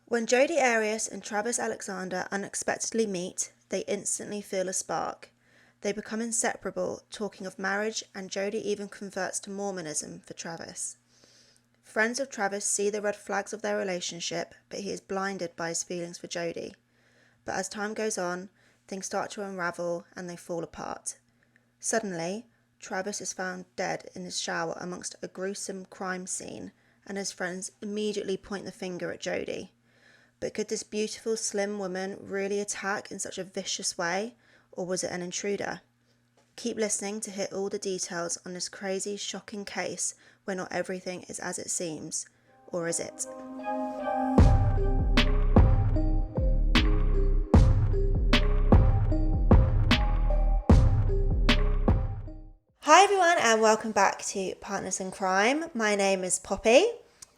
When Jodi Arias and Travis Alexander unexpectedly meet, they instantly feel a spark. They become inseparable, talking of marriage, and Jodi even converts to Mormonism for Travis. Friends of Travis see the red flags of their relationship, but he is blinded by his feelings for Jodi. But as time goes on, things start to unravel and they fall apart. Suddenly, Travis is found dead in his shower amongst a gruesome crime scene, and his friends immediately point the finger at Jodi. But could this beautiful, slim woman really attack in such a vicious way, or was it an intruder? Keep listening to hear all the details on this crazy, shocking case where not everything is as it seems. Or is it? Hi everyone, and welcome back to Partners in Crime. My name is Poppy.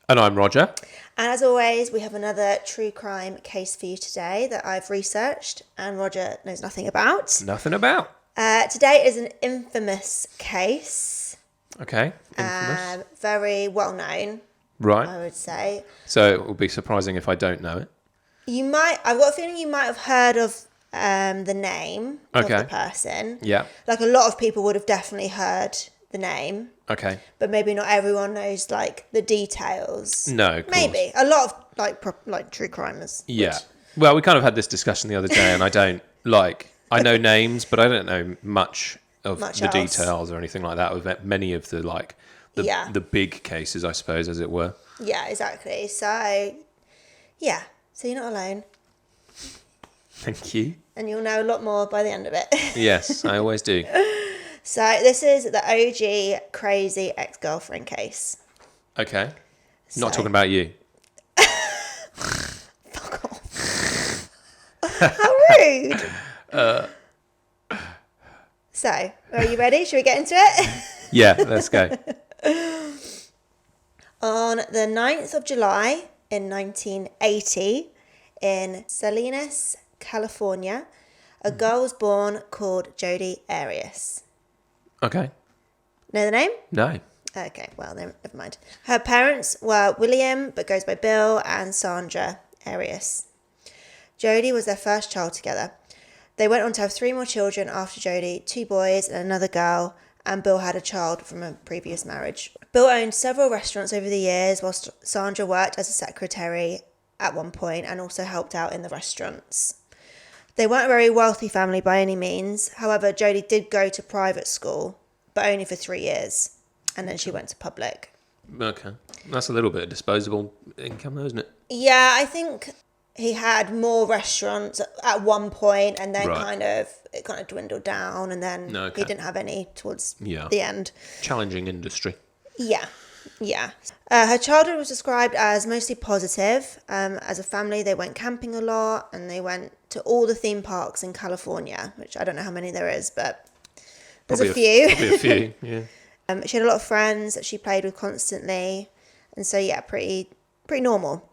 And I'm Roger. And as always, we have another true crime case for you today that I've researched and Roger knows nothing about. Nothing about. Today is an infamous case. Okay, infamous. Very well known, Right. I would say. So it will be surprising if I don't know it. I've got a feeling you might have heard of the name of the person. Yeah. Like a lot of people would have definitely heard the name. Okay. But maybe not everyone knows like the details. No, of course. Maybe. A lot of like true crimers. Yeah. Well, we kind of had this discussion the other day, and I don't I know names, but I don't know much of the details or anything like that with many of the the big cases, I suppose, as it were. Yeah, exactly. So, yeah. So you're not alone. Thank you. And you'll know a lot more by the end of it. Yes, I always do. So this is the OG crazy ex-girlfriend case. Okay. Not talking about you. Fuck off. How rude. So, are you ready? Should we get into it? Yeah, let's go. On the 9th of July in 1980, in Salinas, California, a girl was born called Jodi Arias. Okay. Know the name? No. Okay, well, then, never mind. Her parents were William, but goes by Bill, and Sandra Arias. Jodi was their first child together. They went on to have 3 more children after Jodi, 2 boys and another girl, and Bill had a child from a previous marriage. Bill owned several restaurants over the years, whilst Sandra worked as a secretary at one point and also helped out in the restaurants. They weren't a very wealthy family by any means. However, Jodi did go to private school, but only for 3 years. And then she went to public. Okay. That's a little bit of disposable income, though, isn't it? Yeah, I think he had more restaurants at one point, and then it kind of dwindled down, and then he didn't have any towards the end. Challenging industry. Yeah. Her childhood was described as mostly positive. As a family, they went camping a lot, and they went to all the theme parks in California, which I don't know how many there is, but there's a few. Probably a few, yeah. She had a lot of friends that she played with constantly, and so pretty normal.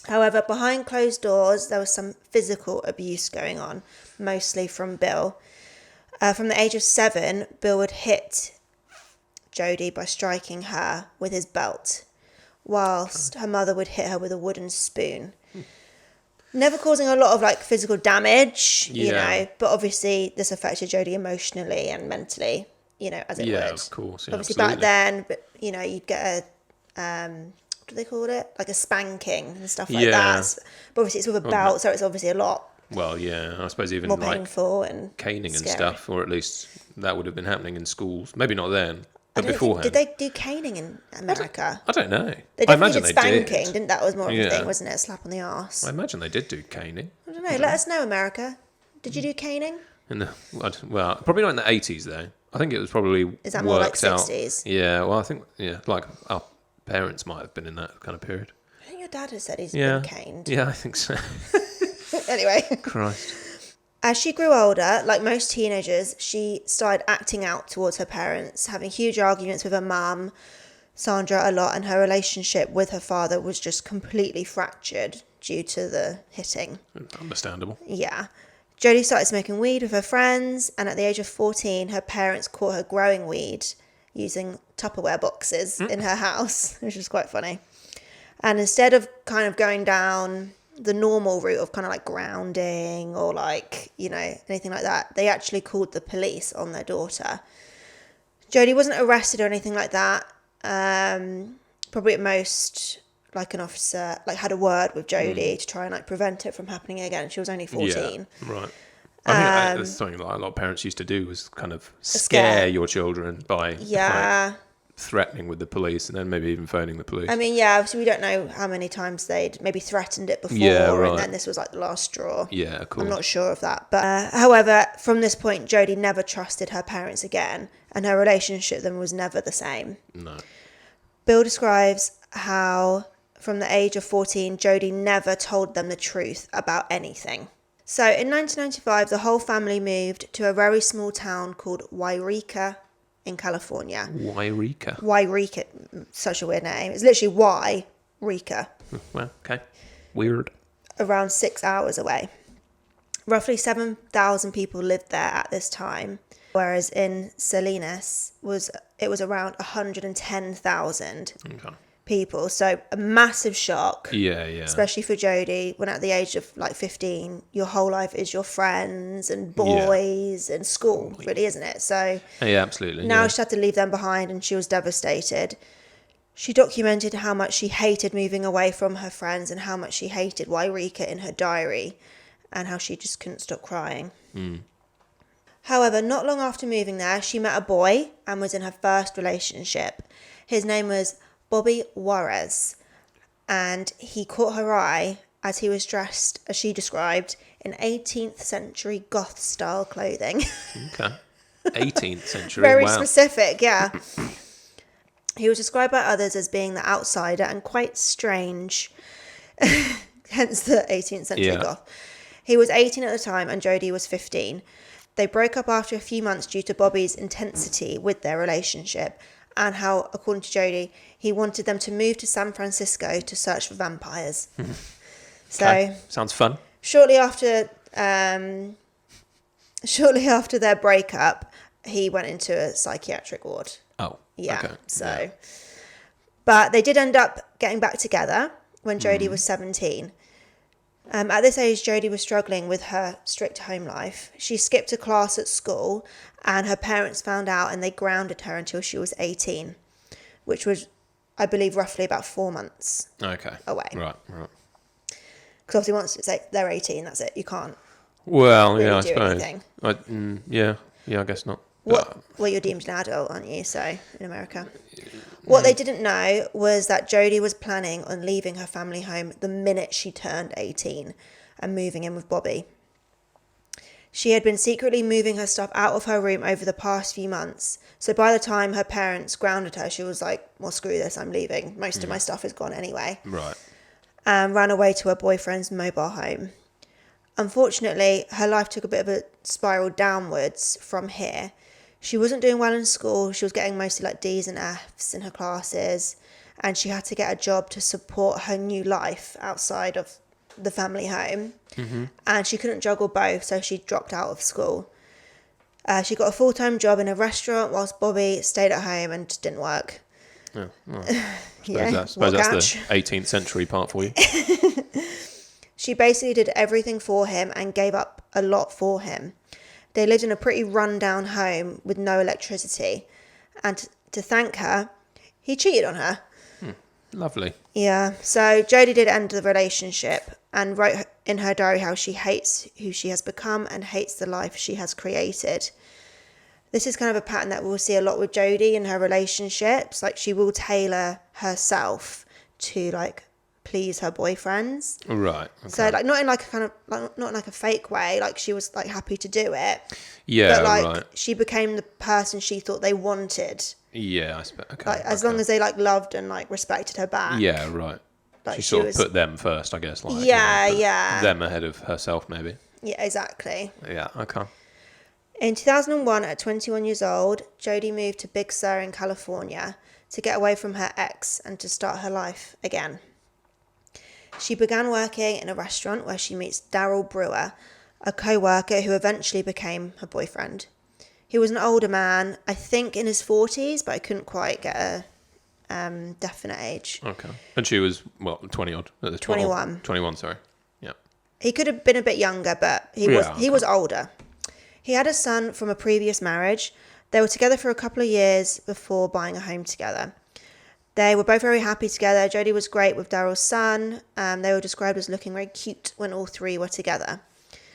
However, behind closed doors, there was some physical abuse going on, mostly from Bill. From the age of 7, Bill would hit Jodi by striking her with his belt, whilst her mother would hit her with a wooden spoon. Never causing a lot of physical damage, you know, but obviously this affected Jodi emotionally and mentally, as it would. Yeah, of course. Yeah, obviously absolutely. back then, but you'd get a what do they call it? Like a spanking and stuff like that. But obviously it's with a belt, so it's obviously a lot. Well, yeah, I suppose even more painful and caning scary. And stuff, or at least that would have been happening in schools. Maybe not then, but beforehand. Did they do caning in America? I don't know. They definitely did spanking, didn't that? Was more of a thing, wasn't it? A slap on the arse. I imagine they did do caning. I don't know. Let us know, America. Did you do caning? Well, probably not in the 80s though. I think it was probably Is that more like 60s? Yeah, well, I think like our parents might have been in that kind of period. I think your dad has said he's been caned. Yeah, I think so. Anyway. Christ. As she grew older, like most teenagers, she started acting out towards her parents, having huge arguments with her mum, Sandra, a lot, and her relationship with her father was just completely fractured due to the hitting. Understandable. Yeah. Jodi started smoking weed with her friends, and at the age of 14, her parents caught her growing weed using Tupperware boxes in her house, which was quite funny. And instead of kind of going down the normal route of kind of like grounding or like, you know, anything like that. They actually called the police on their daughter. Jodi wasn't arrested or anything like that. Probably at most, like an officer like had a word with Jodi to try and like prevent it from happening again. She was only 14. Yeah, right. I think that's something that a lot of parents used to do, was kind of scare your children by like, threatening with the police and then maybe even phoning the police. I mean, yeah, so we don't know how many times they'd maybe threatened it before, and then this was like the last straw. Yeah, cool. I'm not sure of that. But however, from this point, Jodi never trusted her parents again, and her relationship with them was never the same. No. Bill describes how, from the age of 14, Jodi never told them the truth about anything. So in 1995, the whole family moved to a very small town called Wairika in California. Wairika, such a weird name. It's literally Wairika. Well, okay. Weird. Around 6 hours away. Roughly 7,000 people lived there at this time, whereas in Salinas it was around 110,000 people. So a massive shock. Yeah. Especially for Jodi, when at the age of like 15, your whole life is your friends and boys and school, really, isn't it? So yeah, absolutely. Now she had to leave them behind, and she was devastated. She documented how much she hated moving away from her friends and how much she hated Wairika in her diary, and how she just couldn't stop crying. However, not long after moving there, she met a boy and was in her first relationship. His name was Bobby Juarez, and he caught her eye as he was dressed, as she described, in 18th century goth style clothing. Okay. 18th century. Very specific, yeah. He was described by others as being the outsider and quite strange, hence the 18th century goth. He was 18 at the time and Jodi was 15. They broke up after a few months due to Bobby's intensity with their relationship, and how, according to Jodi, he wanted them to move to San Francisco to search for vampires. So sounds fun. Shortly after their breakup, he went into a psychiatric ward. Oh, yeah. Okay. So, but they did end up getting back together when Jodi was 17. At this age, Jodi was struggling with her strict home life. She skipped a class at school, and her parents found out and they grounded her until she was 18, which was, I believe, roughly about 4 months away. Right. Because obviously once it's like they're 18, that's it. You can't really I suppose. anything. I guess not. Well, you're deemed an adult, aren't you? So, in America. What they didn't know was that Jodi was planning on leaving her family home the minute she turned 18 and moving in with Bobby. She had been secretly moving her stuff out of her room over the past few months. So by the time her parents grounded her, she was like, well, screw this, I'm leaving. Most of my stuff is gone anyway. Right. And ran away to her boyfriend's mobile home. Unfortunately, her life took a bit of a spiral downwards from here. She wasn't doing well in school. She was getting mostly like D's and F's in her classes, and she had to get a job to support her new life outside of the family home. And she couldn't juggle both, so she dropped out of school. She got a full-time job in a restaurant whilst Bobby stayed at home and didn't work. I suppose that's the 18th century part for you. She basically did everything for him and gave up a lot for him. They lived in a pretty run-down home with no electricity. And to thank her, he cheated on her. Lovely. Yeah. So Jodi did end the relationship and wrote in her diary how she hates who she has become and hates the life she has created. This is kind of a pattern that we'll see a lot with Jodi in her relationships. Like, she will tailor herself to like please her boyfriends. Right. Okay. So like not in like a kind of like, not in like a fake way. Like, she was like happy to do it. Yeah. But like right. she became the person she thought they wanted. Yeah. I suppose. Okay. Like, as long as they like loved and like respected her back. Yeah. Right. Like, she sort of put them first, I guess. Like, yeah. Them ahead of herself, maybe. Yeah, exactly. Yeah. Okay. In 2001, at 21 years old, Jodi moved to Big Sur in California to get away from her ex and to start her life again. She began working in a restaurant where she meets Daryl Brewer, a co-worker who eventually became her boyfriend. He was an older man, I think in his 40s, but I couldn't quite get a definite age. Okay. And she was, 20 odd at this point? 21. 21, sorry. He could have been a bit younger, but he was older. He had a son from a previous marriage. They were together for a couple of years before buying a home together. They were both very happy together. Jodi was great with Daryl's son. They were described as looking very cute when all three were together.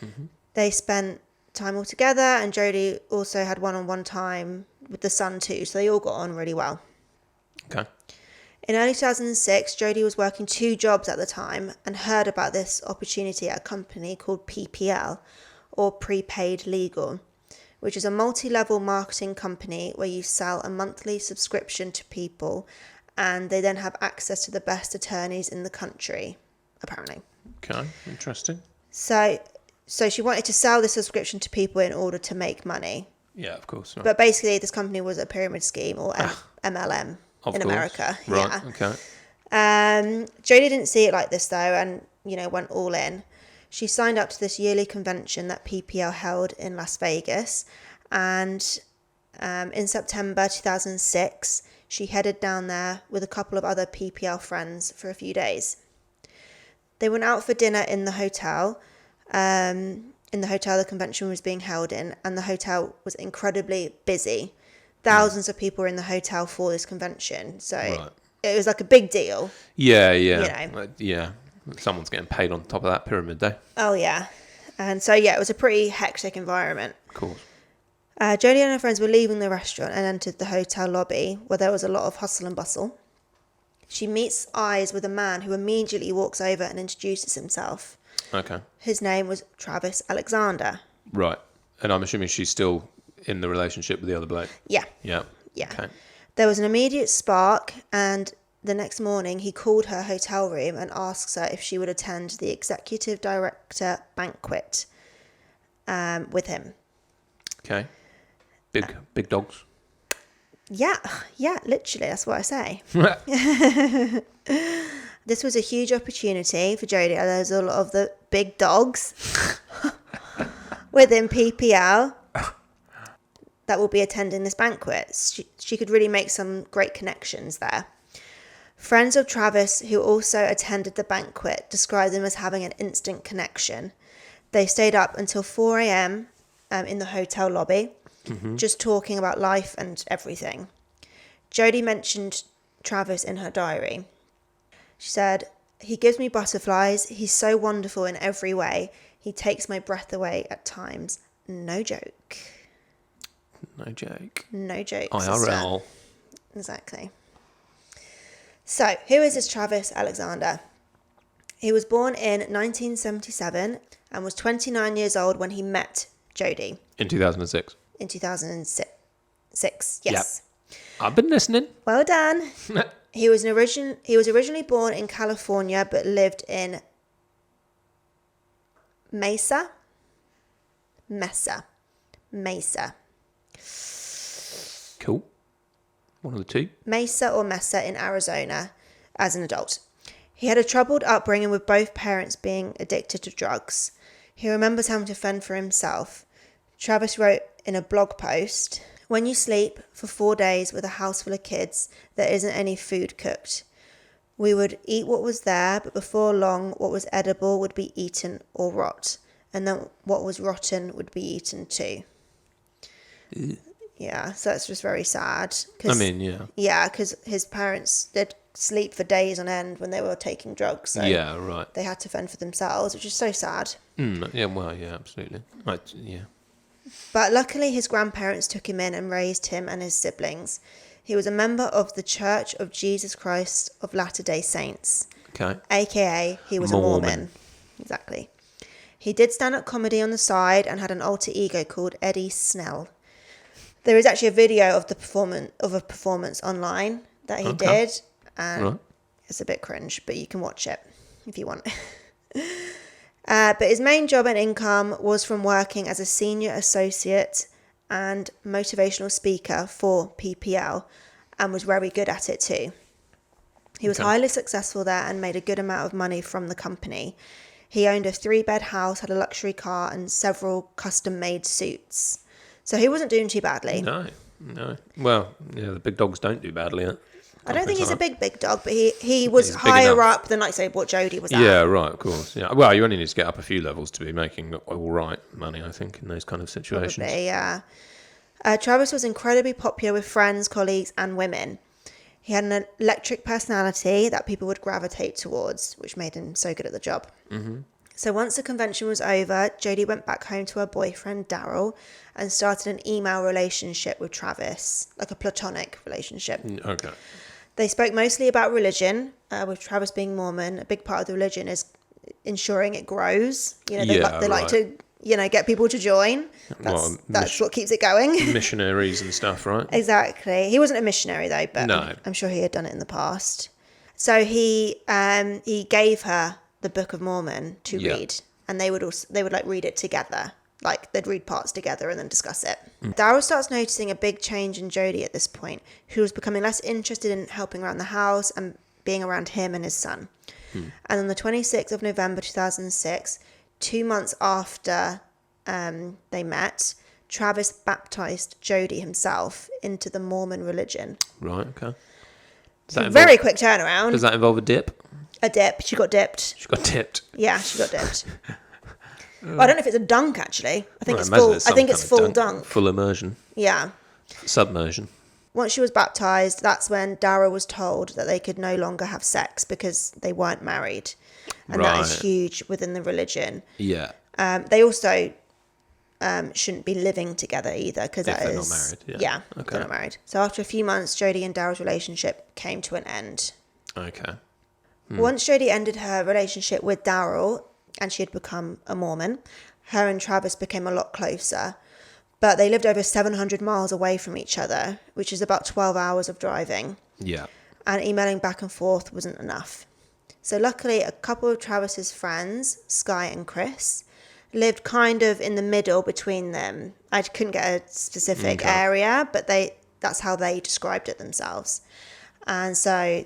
Mm-hmm. They spent time all together, and Jodi also had one-on-one time with the son too, so they all got on really well. Okay. In early 2006, Jodi was working 2 jobs at the time and heard about this opportunity at a company called PPL, or Prepaid Legal, which is a multi-level marketing company where you sell a monthly subscription to people and they then have access to the best attorneys in the country, apparently. Okay, interesting. So she wanted to sell the subscription to people in order to make money. Yeah, of course. Right. But basically, this company was a pyramid scheme, or MLM in America. Right, okay. Jodi didn't see it like this, though, and, went all in. She signed up to this yearly convention that PPL held in Las Vegas, and in September 2006, she headed down there with a couple of other PPL friends for a few days. They went out for dinner in the hotel, the convention was being held in, and the hotel was incredibly busy. Thousands of people were in the hotel for this convention, so it was like a big deal. Yeah. Yeah. Someone's getting paid on top of that pyramid, though. Oh, yeah. And so, it was a pretty hectic environment. Of course. Jodi and her friends were leaving the restaurant and entered the hotel lobby, where there was a lot of hustle and bustle. She meets eyes with a man who immediately walks over and introduces himself. Okay. His name was Travis Alexander. Right. And I'm assuming she's still in the relationship with the other bloke? Yeah. Yeah. Yeah. Okay. There was an immediate spark, and the next morning he called her hotel room and asked her if she would attend the executive director banquet with him. Okay. Big dogs. Yeah, literally, that's what I say. This was a huge opportunity for Jodi. There's a lot of the big dogs within PPL that will be attending this banquet. She could really make some great connections there. Friends of Travis who also attended the banquet described them as having an instant connection. They stayed up until 4 a.m. In the hotel lobby, just talking about life and everything. Jodi mentioned Travis in her diary. She said, "He gives me butterflies. He's so wonderful in every way. He takes my breath away at times. No joke." No joke. No joke. IRL. Sister. Exactly. So, who is this Travis Alexander? He was born in 1977 and was 29 years old when he met Jodi. In 2006. In 2006, yes. Yep. I've been listening. Well done. He was originally born in California but lived in Mesa. Cool. One of the two. Mesa or Mesa in Arizona as an adult. He had a troubled upbringing with both parents being addicted to drugs. He remembers having to fend for himself. Travis wrote in a blog post, "When you sleep for 4 days with a house full of kids, there isn't any food cooked. We would eat what was there, but before long, what was edible would be eaten or rot. And then what was rotten would be eaten too." Ew. Yeah, so it's just very sad. Yeah. Yeah, because his parents did sleep for days on end when they were taking drugs. So yeah, right. they had to fend for themselves, which is so sad. Yeah, well, yeah, absolutely. Yeah. But luckily, his grandparents took him in and raised him and his siblings. He was a member of the Church of Jesus Christ of Latter-day Saints. Okay. AKA, he was a Mormon. Exactly. He did stand-up comedy on the side and had an alter ego called Eddie Snell. There is actually a video of a performance online that he did, and it's a bit cringe, but you can watch it if you want. But his main job and income was from working as a senior associate and motivational speaker for PPL, and was very good at it too. He was highly successful there and made a good amount of money from the company. He owned a 3-bed house, had a luxury car, and several custom-made suits. So he wasn't doing too badly. No. Well, yeah, the big dogs don't do badly. Huh? I don't think he's a big dog, but he was higher up than, like, say, what Jodi was at. Yeah, right, of course. Yeah. Well, you only need to get up a few levels to be making all right money, I think, in those kind of situations. Probably, yeah. Travis was incredibly popular with friends, colleagues, and women. He had an electric personality that people would gravitate towards, which made him so good at the job. Mm-hmm. So once the convention was over, Jodi went back home to her boyfriend, Daryl, and started an email relationship with Travis, like a platonic relationship. Okay. They spoke mostly about religion, with Travis being Mormon. A big part of the religion is ensuring it grows. You know, they like to, you know, get people to join. That's what keeps it going. Missionaries and stuff, right? Exactly. He wasn't a missionary though, but no. I'm sure he had done it in the past. So he gave her the Book of Mormon to read, and they would like read it together. Like, they'd read parts together and then discuss it. Daryl starts noticing a big change in Jodi at this point, who was becoming less interested in helping around the house and being around him and his son. And on the 26th of November 2006, 2 months after they met, Travis baptized Jodi himself into the Mormon religion. Right, okay. Very quick turnaround. Does that involve a dip? A dip. She got dipped. She got dipped. Yeah, she got dipped. Well, I don't know if it's a dunk, actually. I think it's full. I think it's full dunk. Full immersion. Yeah. Submersion. Once she was baptized, that's when Daryl was told that they could no longer have sex because they weren't married, and that is huge within the religion. Yeah. They also shouldn't be living together either, because that they're is not married. Yeah, okay. They're not married. So after a few months, Jodi and Daryl's relationship came to an end. Okay. Once Jodi ended her relationship with Daryl, and she had become a Mormon, her and Travis became a lot closer. But they lived over 700 miles away from each other, which is about 12 hours of driving. Yeah. And emailing back and forth wasn't enough. So luckily, a couple of Travis's friends, Sky and Chris, lived kind of in the middle between them. I couldn't get a specific area, but that's how they described it themselves. And so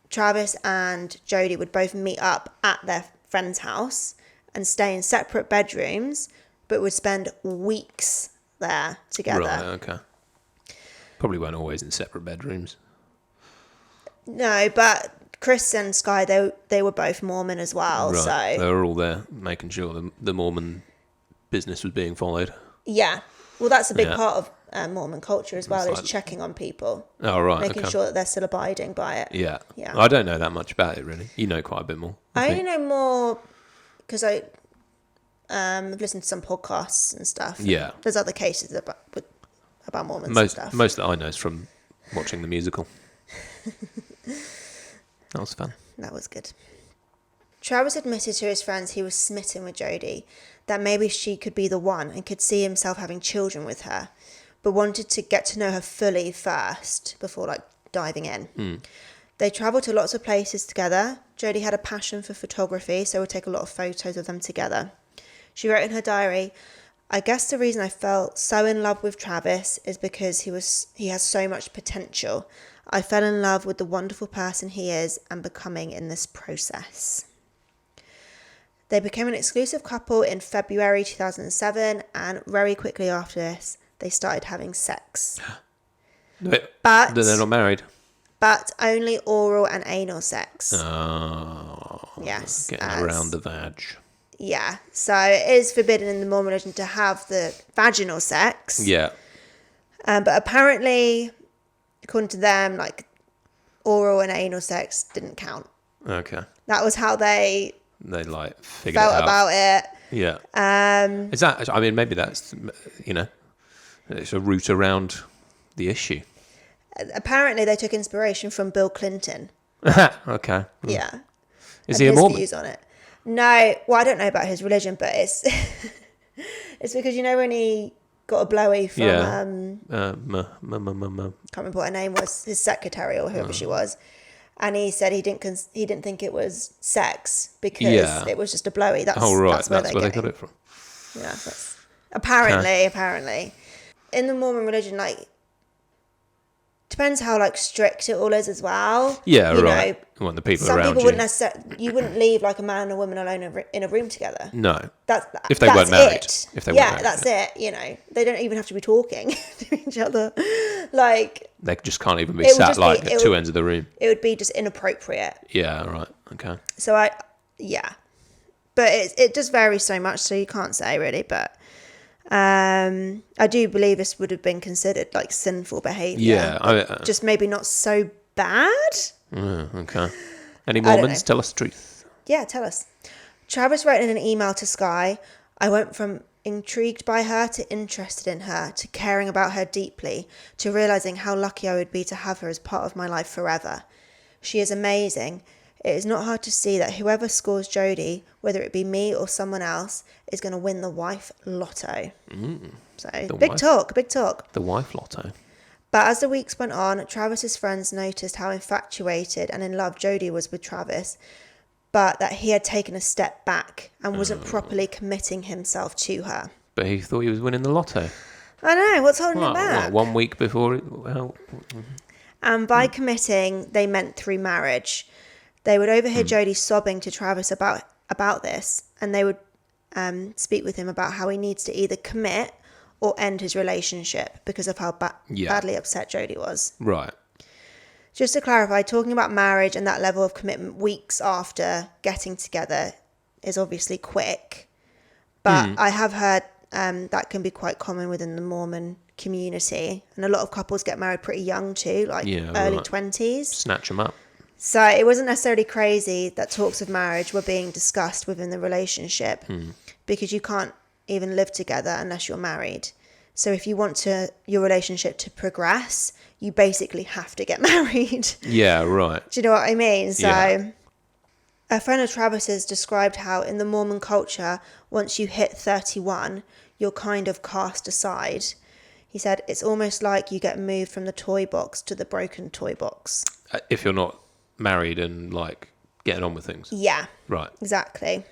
Travis and Jodi would both meet up at their friend's house and stay in separate bedrooms, but would spend weeks there together. Right, okay. Probably weren't always in separate bedrooms. No, but Chris and Sky, they were both Mormon as well. Right. So they were all there making sure the Mormon business was being followed. Yeah. Well, that's a big part of Mormon culture as well, is checking on people. Oh, right. Making sure that they're still abiding by it. Yeah. Yeah. I don't know that much about it, really. You know quite a bit more. I only know more because I've listened to some podcasts and stuff. Yeah. There's other cases about Mormons and stuff. Most that I know is from watching the musical. That was fun. That was good. Travis admitted to his friends he was smitten with Jodi, that maybe she could be the one and could see himself having children with her, but wanted to get to know her fully first before diving in. They travelled to lots of places together. Jodi had a passion for photography, so would take a lot of photos of them together. She wrote in her diary, "I guess the reason I felt so in love with Travis is because he has so much potential. I fell in love with the wonderful person he is and becoming in this process." They became an exclusive couple in February 2007, and very quickly after this, they started having sex. But they're not married. But only oral and anal sex. Oh. Yes. Getting around the vag. Yeah. So it is forbidden in the Mormon religion to have the vaginal sex. Yeah. But apparently, according to them, oral and anal sex didn't count. Okay. That was how they figured felt it out. about it. Yeah. Is that? I mean, maybe that's it's a route around the issue. Apparently, they took inspiration from Bill Clinton. Okay. Yeah. Is he a Mormon? Views on it. No, well, I don't know about his religion, but it's it's because when he got a blowy from can't remember what her name was, his secretary or whoever she was, and he said he didn't think it was sex because it was just a blowy. That's where they got it from. Yeah, apparently in the Mormon religion, Depends how like strict it all is as well. Yeah, you right. know, Well, the people some around people you. wouldn't necessarily. You wouldn't leave like a man and a woman alone in a room together. No. That's If they that's weren't married. It. If they weren't married, that's it. You know, they don't even have to be talking to each other. Like they just can't even be it would sat just like be- at two ends of the room. it would be just inappropriate. Yeah, right. Okay. So but it does vary so much, so you can't say really. But I do believe this would have been considered like sinful behaviour. Yeah, just maybe not so bad. Okay. Any Mormons? Tell us the truth. Yeah, tell us. Travis wrote in an email to Sky, I went from intrigued by her to interested in her to caring about her deeply to realising how lucky I would be to have her as part of my life forever. She is amazing. It is not hard to see that whoever scores Jodi, whether it be me or someone else, is going to win the wife lotto. So, big talk. The wife lotto. But as the weeks went on, Travis's friends noticed how infatuated and in love Jodi was with Travis, but that he had taken a step back and wasn't properly committing himself to her. But he thought he was winning the lotto. I know, what's holding him back? 1 week before it... Well, and by committing, they meant through marriage. They would overhear Jodi sobbing to Travis about this, and they would speak with him about how he needs to either commit or end his relationship because of how badly upset Jodi was. Right. Just to clarify, talking about marriage and that level of commitment weeks after getting together is obviously quick. But I have heard that can be quite common within the Mormon community. And a lot of couples get married pretty young too, like early 20s. Snatch them up. So it wasn't necessarily crazy that talks of marriage were being discussed within the relationship because you can't even live together unless you're married. So if you want your relationship to progress, you basically have to get married. Yeah, right. Do you know what I mean? So a friend of Travis's described how in the Mormon culture, once you hit 31, you're kind of cast aside. He said, it's almost like you get moved from the toy box to the broken toy box. If you're not married and like getting on with things. Yeah. Right. Exactly.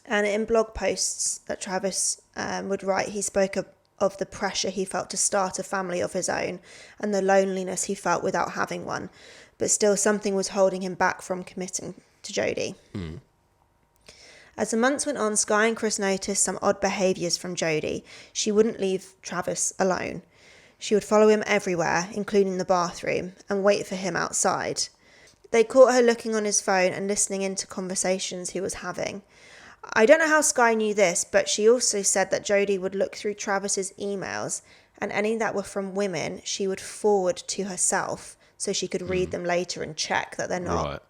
And in blog posts that Travis would write, he spoke of the pressure he felt to start a family of his own and the loneliness he felt without having one. But still something was holding him back from committing to Jodi. As the months went on, Sky and Chris noticed some odd behaviours from Jodi. She wouldn't leave Travis alone. She would follow him everywhere, including the bathroom, and wait for him outside. They caught her looking on his phone and listening into conversations he was having. I don't know how Sky knew this, but she also said that Jodi would look through Travis's emails and any that were from women she would forward to herself so she could read them later and check that they're not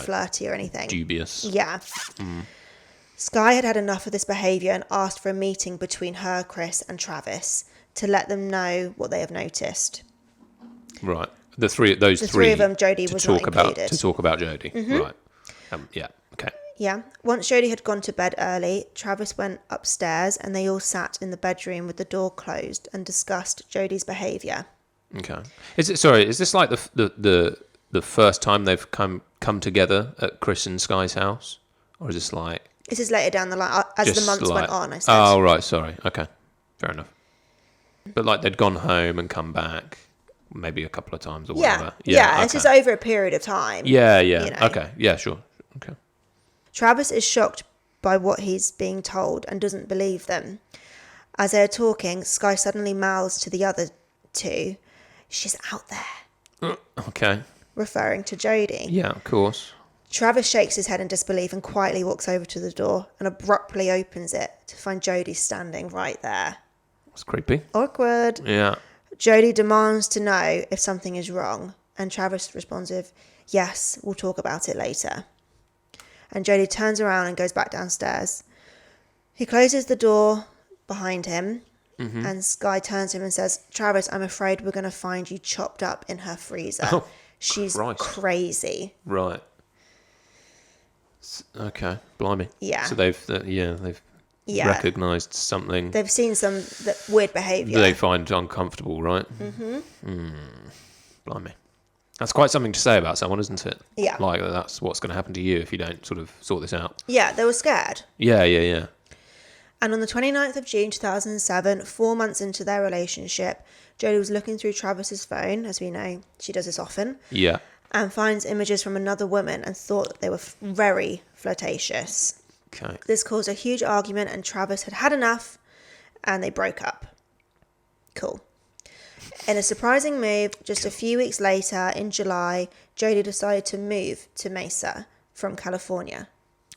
flirty or anything. Dubious. Yeah. Sky had had enough of this behaviour and asked for a meeting between her, Chris and Travis to let them know what they have noticed. Right. Those three of them, Jodi was not included. To talk about Jodi. Right. Yeah. Okay. Yeah. Once Jodi had gone to bed early, Travis went upstairs and they all sat in the bedroom with the door closed and discussed Jodi's behaviour. Okay. Is this like the first time they've come together at Chris and Sky's house? Or is this like... This is later down the line, as the months went on, I said. Oh, right, sorry. Okay. Fair enough. But like they'd gone home and come back maybe a couple of times or whatever. Yeah, okay. This is over a period of time. Yeah. You know. Okay. Yeah, sure. Okay. Travis is shocked by what he's being told and doesn't believe them. As they are talking, Sky suddenly mouths to the other two, "She's out there." Okay. Referring to Jodi. Yeah, of course. Travis shakes his head in disbelief and quietly walks over to the door and abruptly opens it to find Jodi standing right there. It's creepy. Awkward. Yeah. Jodi demands to know if something is wrong, and Travis responds with, "Yes, we'll talk about it later." And Jodi turns around and goes back downstairs. He closes the door behind him, and Sky turns to him and says, "Travis, I'm afraid we're going to find you chopped up in her freezer. Oh, She's Christ. crazy." Right. Okay. Blimey. Yeah. So they've recognised something. They've seen some weird behaviour. They find uncomfortable, right? Blimey. That's quite something to say about someone, isn't it? Yeah. Like, that's what's going to happen to you if you don't sort of sort this out. Yeah, they were scared. Yeah. And on the 29th of June 2007, 4 months into their relationship, Jodi was looking through Travis's phone, as we know, she does this often. Yeah. And finds images from another woman and thought that they were very flirtatious. Okay. This caused a huge argument and Travis had had enough and they broke up. Cool. In a surprising move, just a few weeks later, in July, Jodi decided to move to Mesa from California.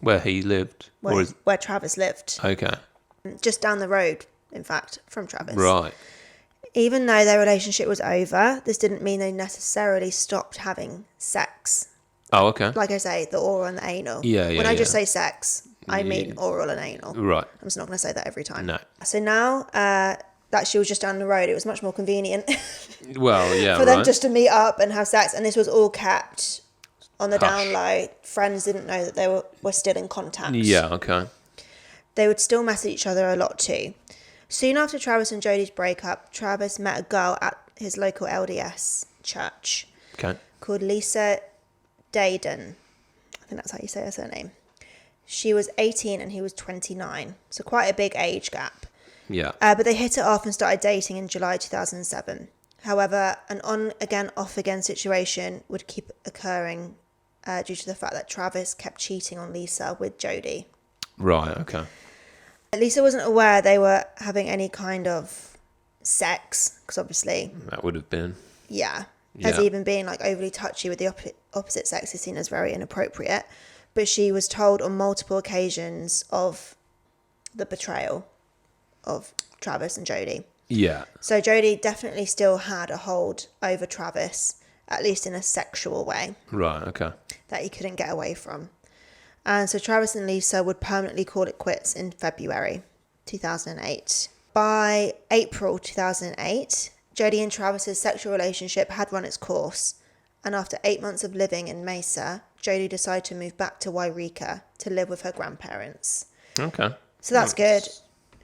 Where he lived? Where Travis lived. Okay. Just down the road, in fact, from Travis. Right. Even though their relationship was over, this didn't mean they necessarily stopped having sex. Oh, okay. Like I say, the oral and the anal. Yeah. When I just say sex, I mean oral and anal. Right. I'm just not going to say that every time. No. So now that she was just down the road, it was much more convenient Well, yeah, for them just to meet up and have sex. And this was all kept on the Hush. down low. Friends didn't know that they were still in contact. Yeah, okay. They would still message each other a lot too. Soon after Travis and Jodi's breakup, Travis met a girl at his local LDS church called Lisa Dayden. I think that's how you say her surname. She was 18 and he was 29, so quite a big age gap. Yeah. But they hit it off and started dating in July 2007. However, an on-again, off-again situation would keep occurring due to the fact that Travis kept cheating on Lisa with Jodi. Right, okay. Lisa wasn't aware they were having any kind of sex, because obviously... That would have been... Yeah. As even being like overly touchy with the opposite sex is seen as very inappropriate. But she was told on multiple occasions of the betrayal of Travis and Jodi. Yeah. So Jodi definitely still had a hold over Travis, at least in a sexual way. Right, okay. That he couldn't get away from. And so Travis and Lisa would permanently call it quits in February 2008. By April 2008, Jodi and Travis's sexual relationship had run its course. And after 8 months of living in Mesa, Jodi decided to move back to Wairika to live with her grandparents. Okay. So that's good.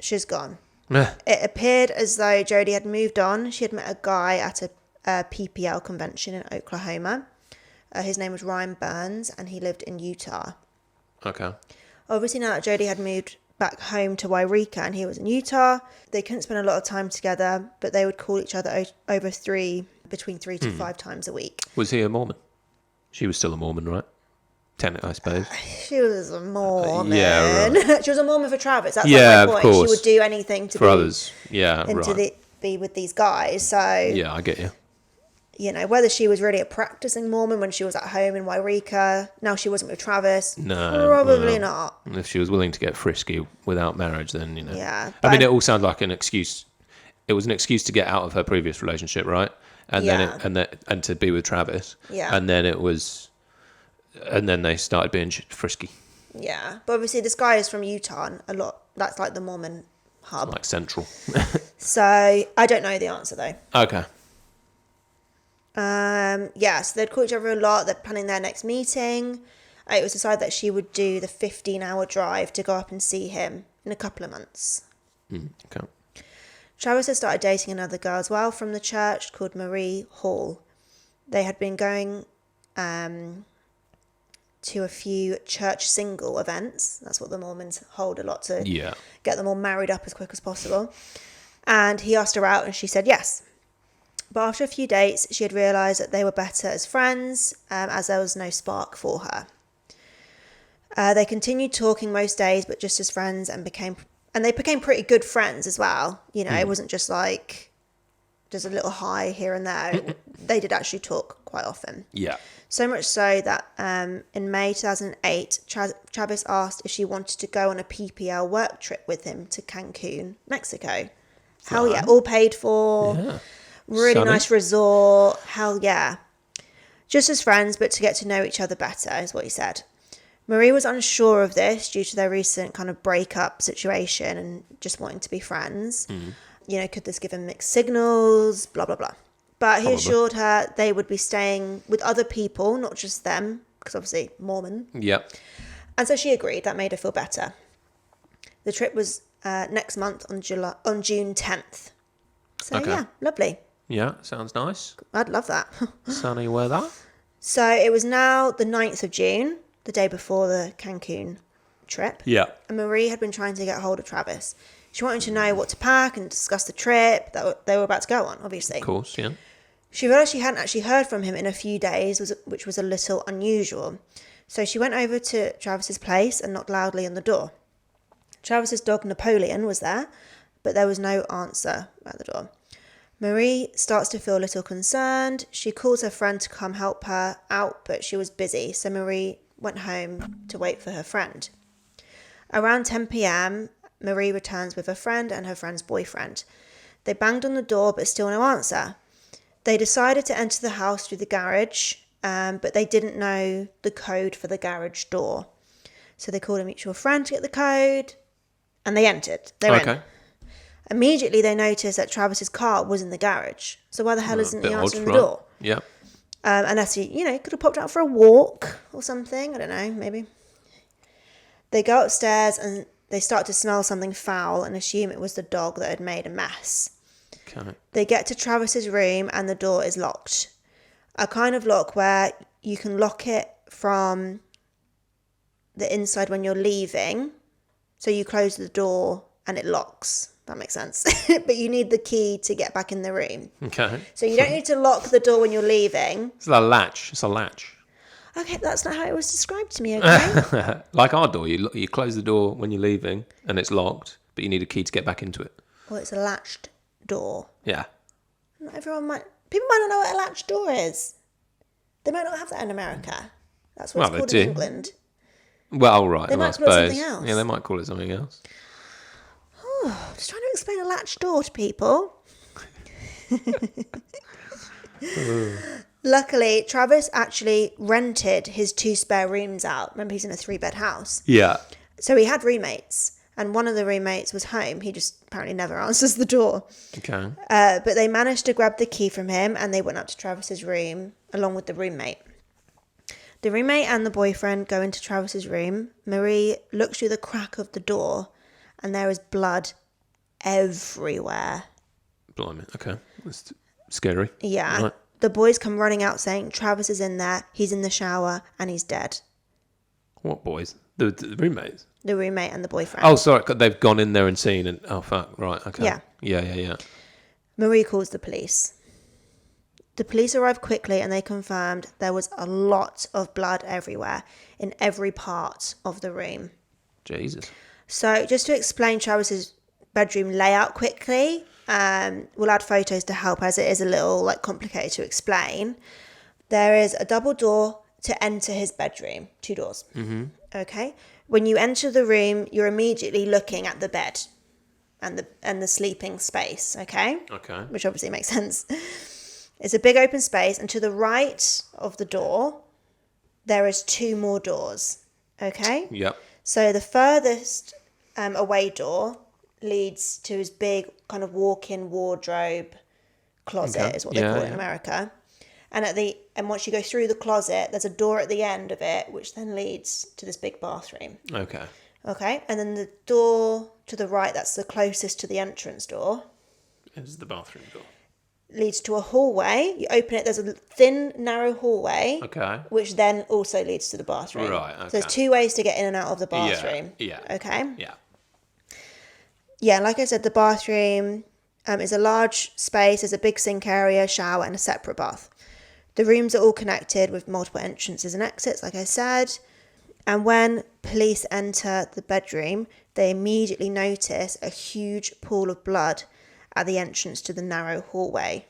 She's gone. It appeared as though Jodi had moved on. She had met a guy at a PPL convention in Oklahoma. His name was Ryan Burns and he lived in Utah. Okay. Obviously, now that Jodi had moved back home to Wairika and he was in Utah, they couldn't spend a lot of time together, but they would call each other between 3 to 5 times a week. Was he a Mormon? She was still a Mormon, right? Technically, I suppose. She was a Mormon. Yeah, right. She was a Mormon for Travis. That's yeah, like my point. Of course. She would do anything to for others. Yeah, be with these guys. So yeah, I get you. You know, whether she was really a practicing Mormon when she was at home in Wairika, now she wasn't with Travis. No, probably not. If she was willing to get frisky without marriage, then, you know. Yeah. I mean, it all sounds like an excuse. It was an excuse to get out of her previous relationship, right? And then to be with Travis. Yeah. And then they started being frisky. Yeah. But obviously this guy is from Utah and a lot, that's like the Mormon hub. Like central. So I don't know the answer though. Okay. So they'd call each other a lot. They're planning their next meeting. It was decided that she would do the 15-hour drive to go up and see him in a couple of months. Okay. Travis had started dating another girl as well from the church called Marie Hall. They had been going to a few church single events. That's what the Mormons hold a lot to get them all married up as quick as possible. And he asked her out and she said yes. But after a few dates, she had realised that they were better as friends, as there was no spark for her. They continued talking most days, but just as friends, and they became pretty good friends as well. You know, it wasn't just like just a little hi here and there. They did actually talk quite often. Yeah. So much so that in May 2008, Travis asked if she wanted to go on a PPL work trip with him to Cancun, Mexico. Hell yeah, all paid for. Yeah. Really Sunny. Nice resort. Hell yeah. Just as friends, but to get to know each other better, is what he said. Marie was unsure of this due to their recent kind of breakup situation and just wanting to be friends. You know, could this give him mixed signals? Blah, blah, blah. But he assured her they would be staying with other people, not just them, because obviously Mormon. Yep. And so she agreed. That made her feel better. The trip was next month on June 10th. So yeah, lovely. Yeah, sounds nice. I'd love that. Sunny weather. So it was now the 9th of June, the day before the Cancun trip. Yeah. And Marie had been trying to get hold of Travis. She wanted to know what to pack and discuss the trip that they were about to go on, obviously. Of course, yeah. She realised she hadn't actually heard from him in a few days, which was a little unusual. So she went over to Travis's place and knocked loudly on the door. Travis's dog Napoleon was there, but there was no answer at the door. Marie starts to feel a little concerned. She calls her friend to come help her out, but she was busy, so Marie went home to wait for her friend. Around 10 p.m, Marie returns with her friend and her friend's boyfriend. They banged on the door, but still no answer. They decided to enter the house through the garage, but they didn't know the code for the garage door. So they called a mutual friend to get the code, and they entered. They were in. Immediately, they noticed that Travis's car was in the garage. So why the hell isn't he answering the door? Yeah. Unless he, could have popped out for a walk or something. I don't know, maybe. They go upstairs and they start to smell something foul and assume it was the dog that had made a mess. Okay. They get to Travis's room and the door is locked. A kind of lock where you can lock it from the inside when you're leaving. So you close the door and it locks. That makes sense. But you need the key to get back in the room. Okay. So you don't need to lock the door when you're leaving. It's a latch. It's a latch. Okay, that's not how it was described to me, okay? Like our door. You close the door when you're leaving and it's locked, but you need a key to get back into it. Well, it's a latched door. Yeah. Not everyone might... People might not know what a latched door is. They might not have that in America. That's what it's called in England. Well, right. They might call it something else. Yeah, they might call it something else. Oh, just trying to explain a latched door to people. Luckily, Travis actually rented his 2 spare rooms out. Remember, he's in a 3-bed house. Yeah. So he had roommates, and one of the roommates was home. He just apparently never answers the door. Okay. But they managed to grab the key from him, and they went up to Travis's room along with the roommate. The roommate and the boyfriend go into Travis's room. Marie looks through the crack of the door, and there is blood everywhere. Blimey. Okay. That's scary. Yeah. Right. The boys come running out saying Travis is in there, he's in the shower, and he's dead. What boys? The roommates? The roommate and the boyfriend. Oh, sorry. They've gone in there and seen and... Oh, fuck. Right. Okay. Yeah. Yeah. Marie calls the police. The police arrived quickly and they confirmed there was a lot of blood everywhere in every part of the room. Jesus. So just to explain Travis's bedroom layout quickly, we'll add photos to help as it is a little complicated to explain. There is a double door to enter his bedroom, 2 doors. Mm-hmm. Okay. When you enter the room, you're immediately looking at the bed and the sleeping space. Okay. Okay. Which obviously makes sense. It's a big open space, and to the right of the door, there is 2 more doors. Okay. Yep. So the furthest away door leads to his big kind of walk-in wardrobe closet, is what they call it in America. And once you go through the closet, there's a door at the end of it, which then leads to this big bathroom. Okay. Okay, and then the door to the right, that's the closest to the entrance door, It's the bathroom door. leads to a hallway. You open it, there's a thin, narrow hallway. Okay. Which then also leads to the bathroom. Right, okay. So there's 2 ways to get in and out of the bathroom. Yeah. Okay? Yeah. Yeah, like I said, the bathroom is a large space. There's a big sink area, shower, and a separate bath. The rooms are all connected with multiple entrances and exits, like I said. And when police enter the bedroom, they immediately notice a huge pool of blood at the entrance to the narrow hallway.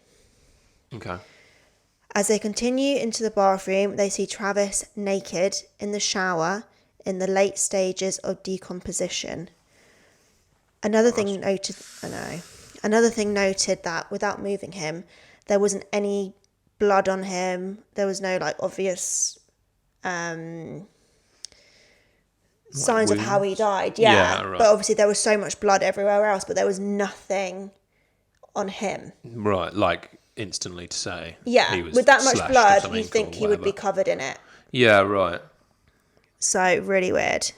Okay. As they continue into the bathroom, they see Travis naked in the shower in the late stages of decomposition. Another thing noted that without moving him, there wasn't any blood on him. There was no obvious signs of how he died. Yeah, right. But obviously there was so much blood everywhere else, but there was nothing on him. Right, instantly to say. Yeah, he was with that much blood, you think he would be whatever. covered in it. Yeah, right. So, really weird.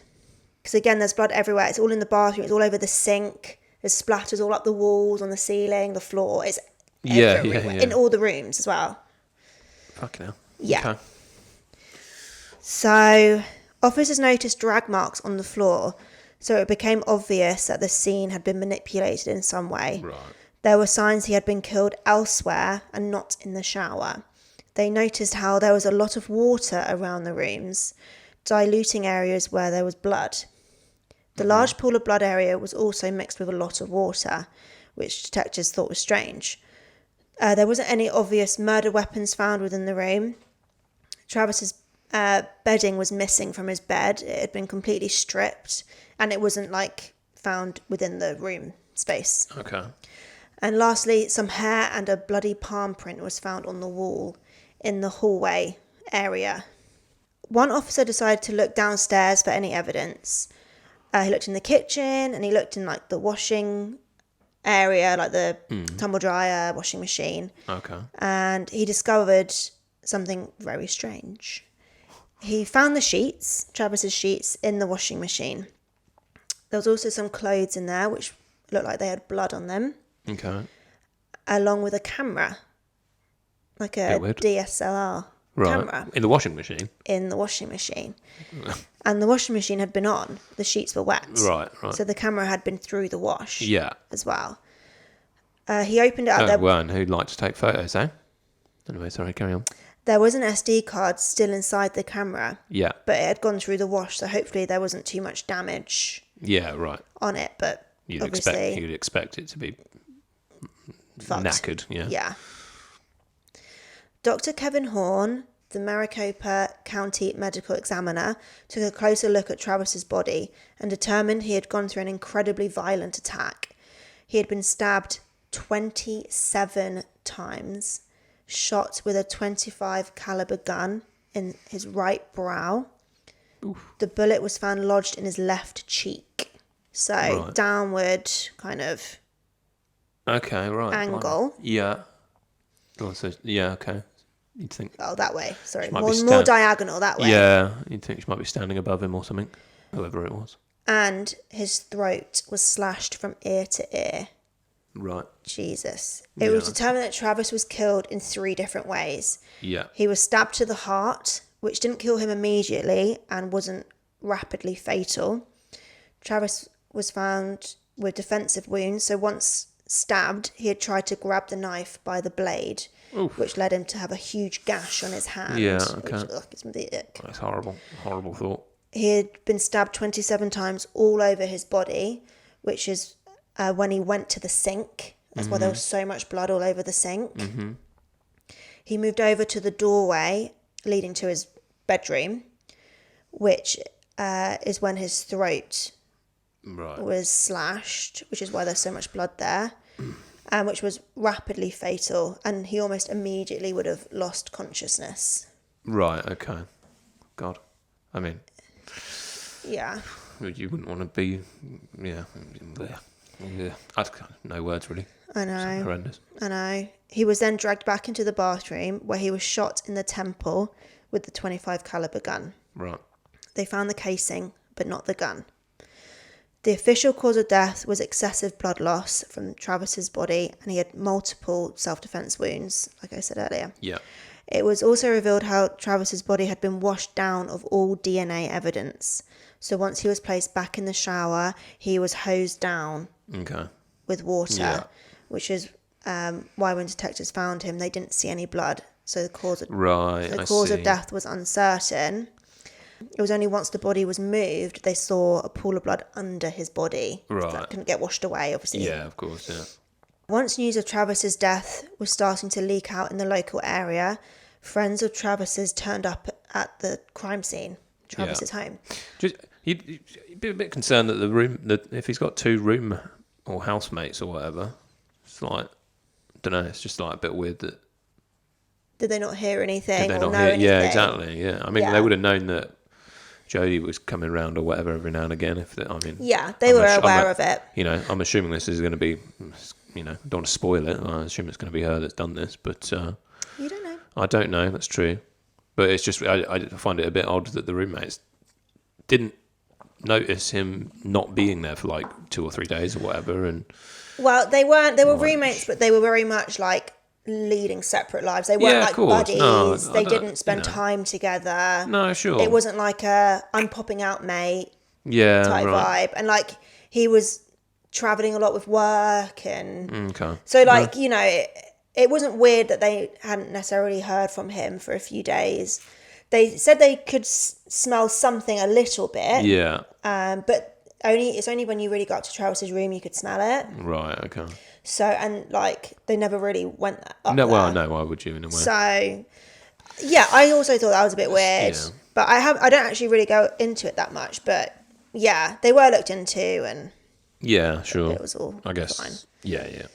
Because again, there's blood everywhere. It's all in the bathroom. It's all over the sink. There's splatters all up the walls, on the ceiling, the floor. It's everywhere. In all the rooms as well. Fucking hell. Yeah. Okay. So, Officers noticed drag marks on the floor, so it became obvious that the scene had been manipulated in some way. Right. There were signs he had been killed elsewhere and not in the shower. They noticed how there was a lot of water around the rooms, diluting areas where there was blood. The large pool of blood area was also mixed with a lot of water, which detectives thought was strange. There wasn't any obvious murder weapons found within the room. Travis's bedding was missing from his bed. It had been completely stripped, and it wasn't found within the room space. Okay. And lastly, some hair and a bloody palm print was found on the wall in the hallway area. One officer decided to look downstairs for any evidence. He looked in the kitchen, and he looked in the washing area, the tumble dryer, washing machine. Okay. And he discovered something very strange. He found the sheets, Travis's sheets, in the washing machine. There was also some clothes in there which looked like they had blood on them. Okay. Along with a camera, like a DSLR camera. In the washing machine? In the washing machine. And the washing machine had been on. The sheets were wet. Right. So the camera had been through the wash. Yeah. As well. He opened it up. And who'd like to take photos, eh? Anyway, sorry, carry on. There was an SD card still inside the camera. Yeah. But it had gone through the wash, so hopefully there wasn't too much damage. Yeah, right. On it, but you'd expect it to be fucked. Knackered, yeah. Yeah. Dr. Kevin Horn, the Maricopa County medical examiner, took a closer look at Travis's body and determined he had gone through an incredibly violent attack. He had been stabbed 27 times, shot with a .25 caliber gun in his right brow. Oof. The bullet was found lodged in his left cheek. So downward kind of angle. Yeah. Also, yeah, okay. You'd think. Oh, that way. Sorry. More diagonal that way. Yeah. You'd think she might be standing above him or something. Whoever it was. And his throat was slashed from ear to ear. Right. Jesus. It was determined that Travis was killed in 3 different ways. Yeah. He was stabbed to the heart, which didn't kill him immediately and wasn't rapidly fatal. Travis was found with defensive wounds, so once stabbed, he had tried to grab the knife by the blade, which led him to have a huge gash on his hand. Yeah, okay. Which, that's horrible. Horrible thought. He had been stabbed 27 times all over his body, which is when he went to the sink. That's why there was so much blood all over the sink. Mm-hmm. He moved over to the doorway leading to his bedroom, which is when his throat was slashed, which is why there's so much blood there, which was rapidly fatal, and he almost immediately would have lost consciousness. Right, okay. God. I mean... Yeah. You wouldn't want to be... Yeah. I've no words, really. I know. It's horrendous. I know. He was then dragged back into the bathroom, where he was shot in the temple with the .25 caliber gun. Right. They found the casing, but not the gun. The official cause of death was excessive blood loss from Travis's body, and he had multiple self-defense wounds, like I said earlier. Yeah. It was also revealed how Travis's body had been washed down of all DNA evidence. So once he was placed back in the shower, he was hosed down with water, which is why when detectives found him, they didn't see any blood. So the cause of death was uncertain. It was only once the body was moved, they saw a pool of blood under his body. Right. That couldn't get washed away, obviously. Yeah, of course, yeah. Once news of Travis's death was starting to leak out in the local area, friends of Travis's turned up at the crime scene, Travis's home. You'd be a bit concerned that if he's got 2 room or housemates or whatever, it's like, I don't know, it's just like a bit weird that... Did they not hear anything or know anything? Yeah, exactly, yeah. I mean, they would have known that Jodi was coming round or whatever every now and again. They were aware of it. You know, I'm assuming this is going to be, you know, don't want to spoil it. I assume it's going to be her that's done this, but... you don't know. I don't know, that's true. But it's just, I find it a bit odd that the roommates didn't notice him not being there for like 2 or 3 days or whatever. And well, they were roommates, but they were very much like leading separate lives. They weren't like buddies. No, they didn't spend time together. No, sure. It wasn't like a I'm popping out, mate type vibe. And like he was traveling a lot with work, and so like it wasn't weird that they hadn't necessarily heard from him for a few days. They said they could smell something a little bit. Yeah. But it's only when you really got to Travis's room you could smell it. Right. Okay. So, and like they never really went up no, there. well, no, why would you in a way? So, yeah, I also thought that was a bit weird. Yeah. But I don't actually really go into it that much. But yeah, they were looked into, and yeah, sure. it was all I guess fine. Yeah.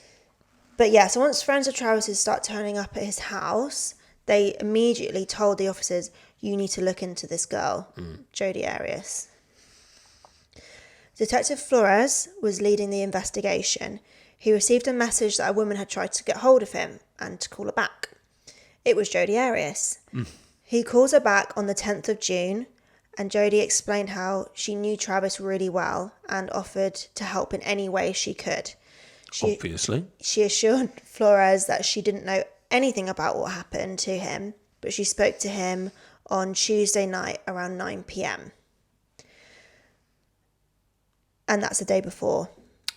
But yeah, so once friends of Travis's start turning up at his house, they immediately told the officers, "You need to look into this girl, Jodi Arias." Detective Flores was leading the investigation. He received a message that a woman had tried to get hold of him and to call her back. It was Jodi Arias. He calls her back on the 10th of June, and Jodi explained how she knew Travis really well and offered to help in any way she could. Obviously. She assured Flores that she didn't know anything about what happened to him, but she spoke to him on Tuesday night around 9 p.m. And that's the day before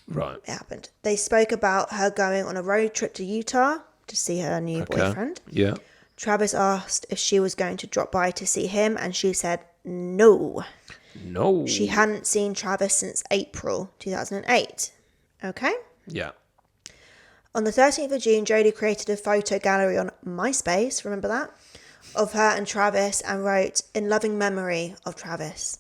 it happened. They spoke about her going on a road trip to Utah to see her new boyfriend. Yeah. Travis asked if she was going to drop by to see him, and she said no. No. She hadn't seen Travis since April 2008. Okay? Yeah. On the 13th of June, Jodi created a photo gallery on MySpace, remember that? Of her and Travis, and wrote, "In loving memory of Travis."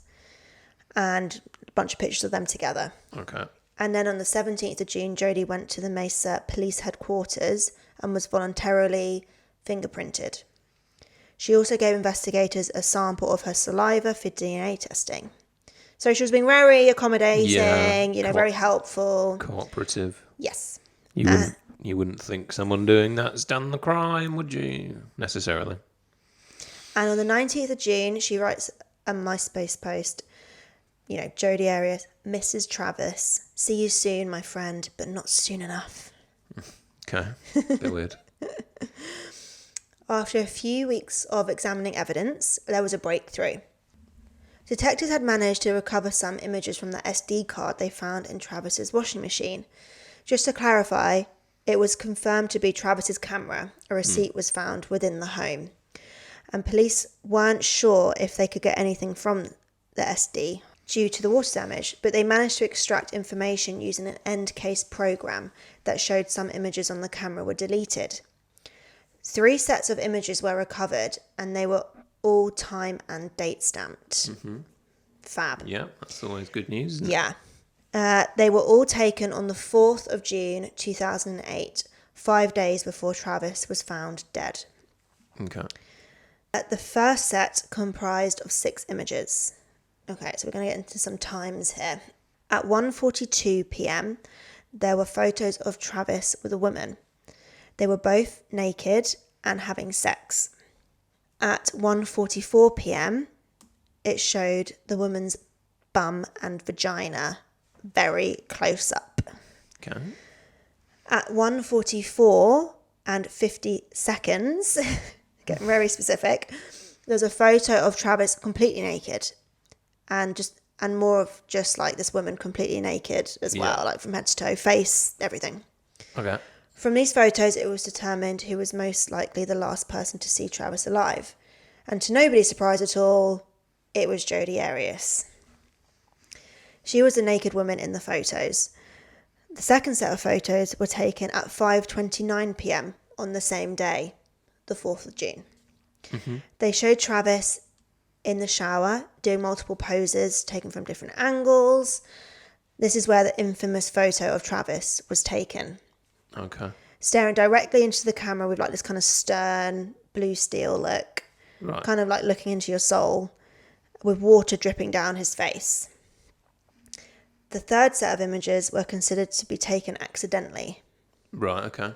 And a bunch of pictures of them together. Okay. And then on the 17th of June, Jodi went to the Mesa police headquarters and was voluntarily fingerprinted. She also gave investigators a sample of her saliva for DNA testing. So she was being very accommodating, very helpful. Cooperative. Yes. You wouldn't think someone doing that's done the crime, would you? Necessarily. And on the 19th of June, she writes a MySpace post. Jodi Arias, Mrs. Travis, see you soon, my friend, but not soon enough. Okay. Bit weird. After a few weeks of examining evidence, there was a breakthrough. Detectives had managed to recover some images from the SD card they found in Travis's washing machine. Just to clarify, it was confirmed to be Travis's camera. A receipt was found within the home. And police weren't sure if they could get anything from the SD due to the water damage, but they managed to extract information using an end case program that showed some images on the camera were deleted. 3 sets of images were recovered, and they were all time and date stamped. Fab. Yeah, that's always good news, isn't it? Yeah. They were all taken on the 4th of June 2008, 5 days before Travis was found dead. Okay. The first set comprised of 6 images. Okay, so we're going to get into some times here. At 1:42 p.m, there were photos of Travis with a woman. They were both naked and having sex. At 1:44 p.m, it showed the woman's bum and vagina very close up. Okay. At 1:44 and 50 seconds, getting very specific, there's a photo of Travis completely naked, and more of just like this woman completely naked as well, like from head to toe, face, everything. Okay. From these photos, it was determined who was most likely the last person to see Travis alive. And to nobody's surprise at all, it was Jodi Arias. She was the naked woman in the photos. The second set of photos were taken at 5:29 p.m. on the same day, the 4th of June. They showed Travis in the shower doing multiple poses taken from different angles. This is where the infamous photo of Travis was taken. Okay. Staring directly into the camera with like this kind of stern blue steel look. Right. Kind of like looking into your soul, with water dripping down his face. The third set of images were considered to be taken accidentally. Right, okay.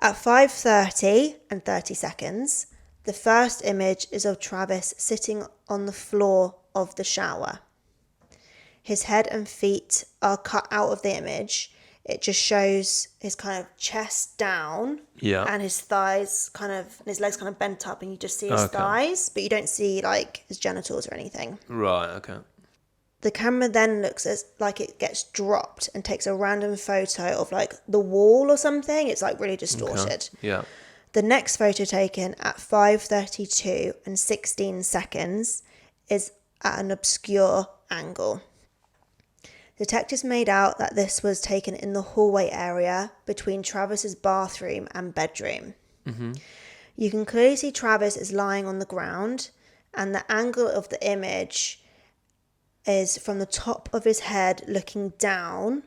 At 5:30 and 30 seconds, the first image is of Travis sitting on the floor of the shower. His head and feet are cut out of the image it just shows his kind of chest down. Yeah. And his thighs and his legs kind of bent up, and you just see his thighs, but you don't see like his genitals or anything. Right, okay. The camera then looks like it gets dropped and takes a random photo of like the wall or something. It's like really distorted. Okay. Yeah. The next photo taken at 5:32 and 16 seconds is at an obscure angle. Detectives made out that this was taken in the hallway area between Travis's bathroom and bedroom. Mm-hmm. You can clearly see Travis is lying on the ground, and the angle of the image is from the top of his head looking down.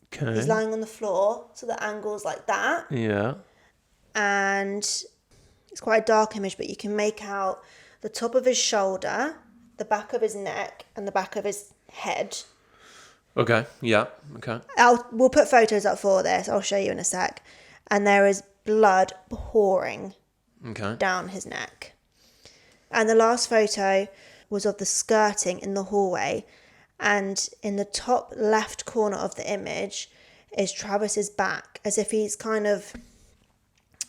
Okay. He's lying on the floor, so the angle's like that. Yeah. And it's quite a dark image, but you can make out the top of his shoulder, the back of his neck, and the back of his head. Okay, yeah, okay. We'll put photos up for this. I'll show you in a sec. And there is blood pouring down his neck. And the last photo was of the skirting in the hallway. And in the top left corner of the image is Travis's back, as if he's kind of...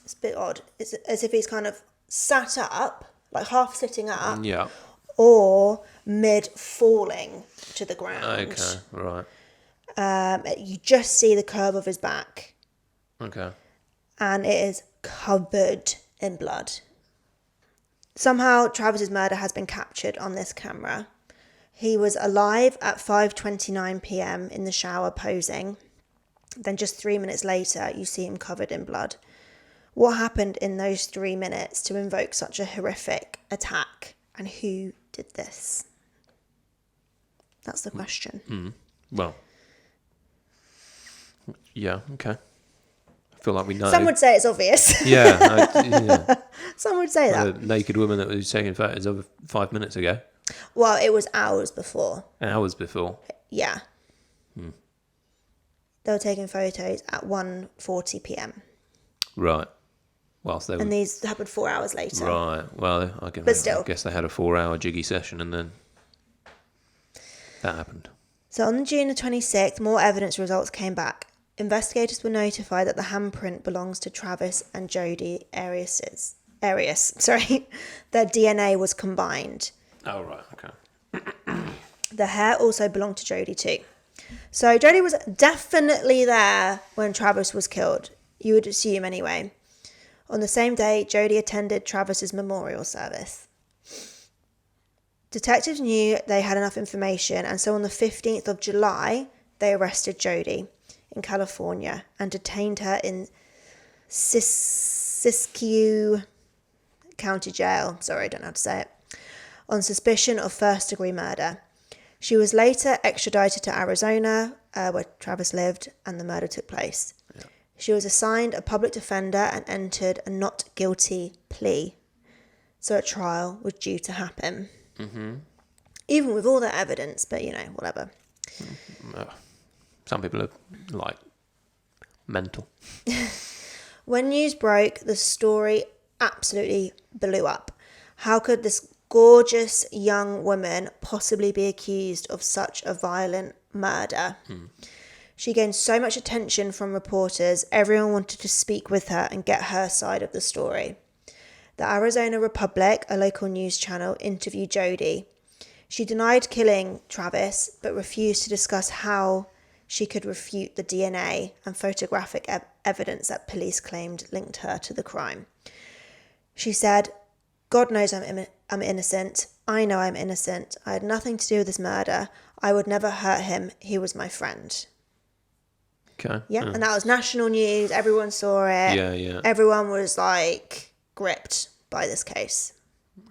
It's a bit odd. It's as if he's kind of sat up, like half sitting up. Yeah. Or mid-falling to the ground. Okay, right. You just see the curve of his back. Okay. And it is covered in blood. Somehow, Travis's murder has been captured on this camera. He was alive at 5:29 p.m. in the shower posing. Then just 3 minutes later, you see him covered in blood. What happened in those 3 minutes to invoke such a horrific attack? And who did this? That's the question. Well, yeah, okay. I feel like we know. Some would say it's obvious. Yeah. Some would say that. A naked woman that was taking photos of 5 minutes ago. Well, it was hours before. Hours before. Yeah. They were taking photos at 1:40 p.m. Right. Whilst they were... And these happened 4 hours later. Right. Well, I guess they had a 4-hour jiggy session and then that happened. So on June the 26th, more evidence results came back. Investigators were notified that the handprint belongs to Travis and Jodi Arias. Their DNA was combined. Oh, right. Okay. The hair also belonged to Jodi too. So Jodi was definitely there when Travis was killed. You would assume anyway. On the same day, Jodi attended Travis's memorial service. Detectives knew they had enough information, and so on the 15th of July, they arrested Jodi in California and detained her in Siskiyou County Jail. Sorry, I don't know how to say it. On suspicion of first-degree murder. She was later extradited to Arizona, where Travis lived, and the murder took place. Yeah. She was assigned a public defender and entered a not guilty plea. So a trial was due to happen. Mm-hmm. Even with all that evidence, but whatever. Some people are like mental. When news broke, the story absolutely blew up. How could this gorgeous young woman possibly be accused of such a violent murder? She gained so much attention from reporters, everyone wanted to speak with her and get her side of the story. The Arizona Republic, a local news channel, interviewed Jodi. She denied killing Travis, but refused to discuss how she could refute the DNA and photographic evidence that police claimed linked her to the crime. She said, "God knows I'm innocent. I know I'm innocent. I had nothing to do with this murder. I would never hurt him. He was my friend." Okay. Yeah, and that was national news. Everyone saw it. Yeah. Everyone was like gripped by this case.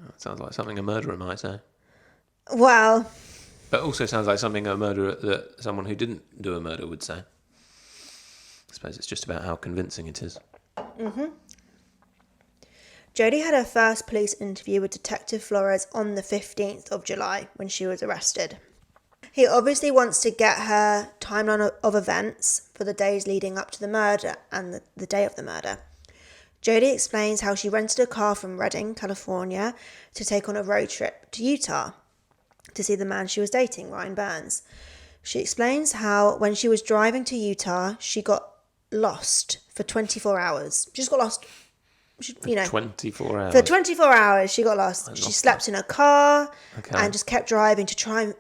That sounds like something a murderer might say. Well, but also sounds like something a murderer that someone who didn't do a murder would say. I suppose it's just about how convincing it is. Mm-hmm. Jodi had her first police interview with Detective Flores on the 15th of July when she was arrested. He obviously wants to get her timeline of events for the days leading up to the murder and the day of the murder. Jodi explains how she rented a car from Redding, California, to take on a road trip to Utah to see the man she was dating, Ryan Burns. She explains how when she was driving to Utah, she got lost for 24 hours. She just got lost, 24 hours. For 24 hours, she got lost. She slept in her car and just kept driving to try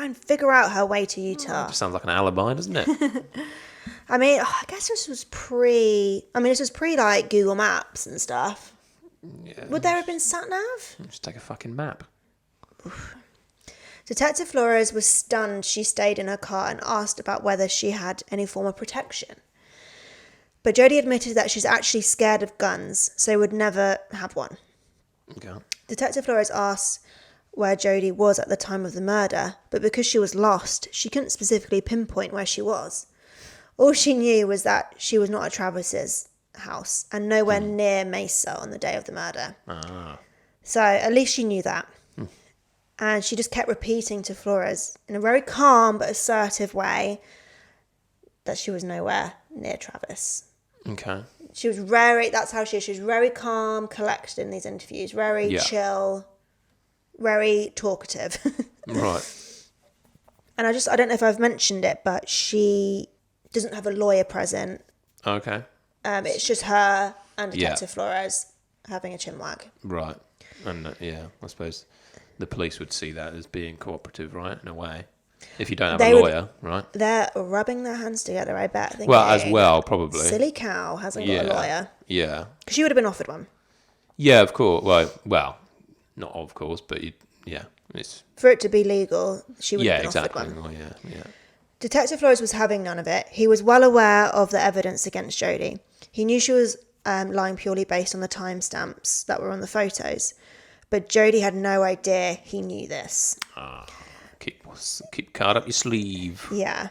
and figure out her way to Utah. Just sounds like an alibi, doesn't it? I mean, I guess this was pre like Google Maps and stuff. Yeah. Would there have been sat-nav? Just take a fucking map. Detective Flores was stunned she stayed in her car and asked about whether she had any form of protection. But Jodi admitted that she's actually scared of guns, so would never have one. Okay. Detective Flores asked where Jodi was at the time of the murder, but because she was lost, she couldn't specifically pinpoint where she was. All she knew was that she was not at Travis's house and nowhere near Mesa on the day of the murder. So at least she knew that. And she just kept repeating to Flores in a very calm but assertive way that she was nowhere near Travis. Okay. She was that's how she is. She was very calm, collected in these interviews, very chill, very talkative. Right. And I don't know if I've mentioned it, but she doesn't have a lawyer present. Okay. It's just her and Detective Flores having a chinwag. Right. And I suppose the police would see that as being cooperative, right, in a way. If you don't have a lawyer, right? They're rubbing their hands together, I bet. Thinking, well, as well, probably. Silly cow hasn't got a lawyer. Yeah. Because she would have been offered one. Yeah, of course. Well, not of course, but it's... For it to be legal, she would have been offered one. Well, yeah. Detective Flores was having none of it. He was well aware of the evidence against Jodi. He knew she was lying purely based on the timestamps that were on the photos. But Jodi had no idea he knew this. Keep card up your sleeve. Yeah.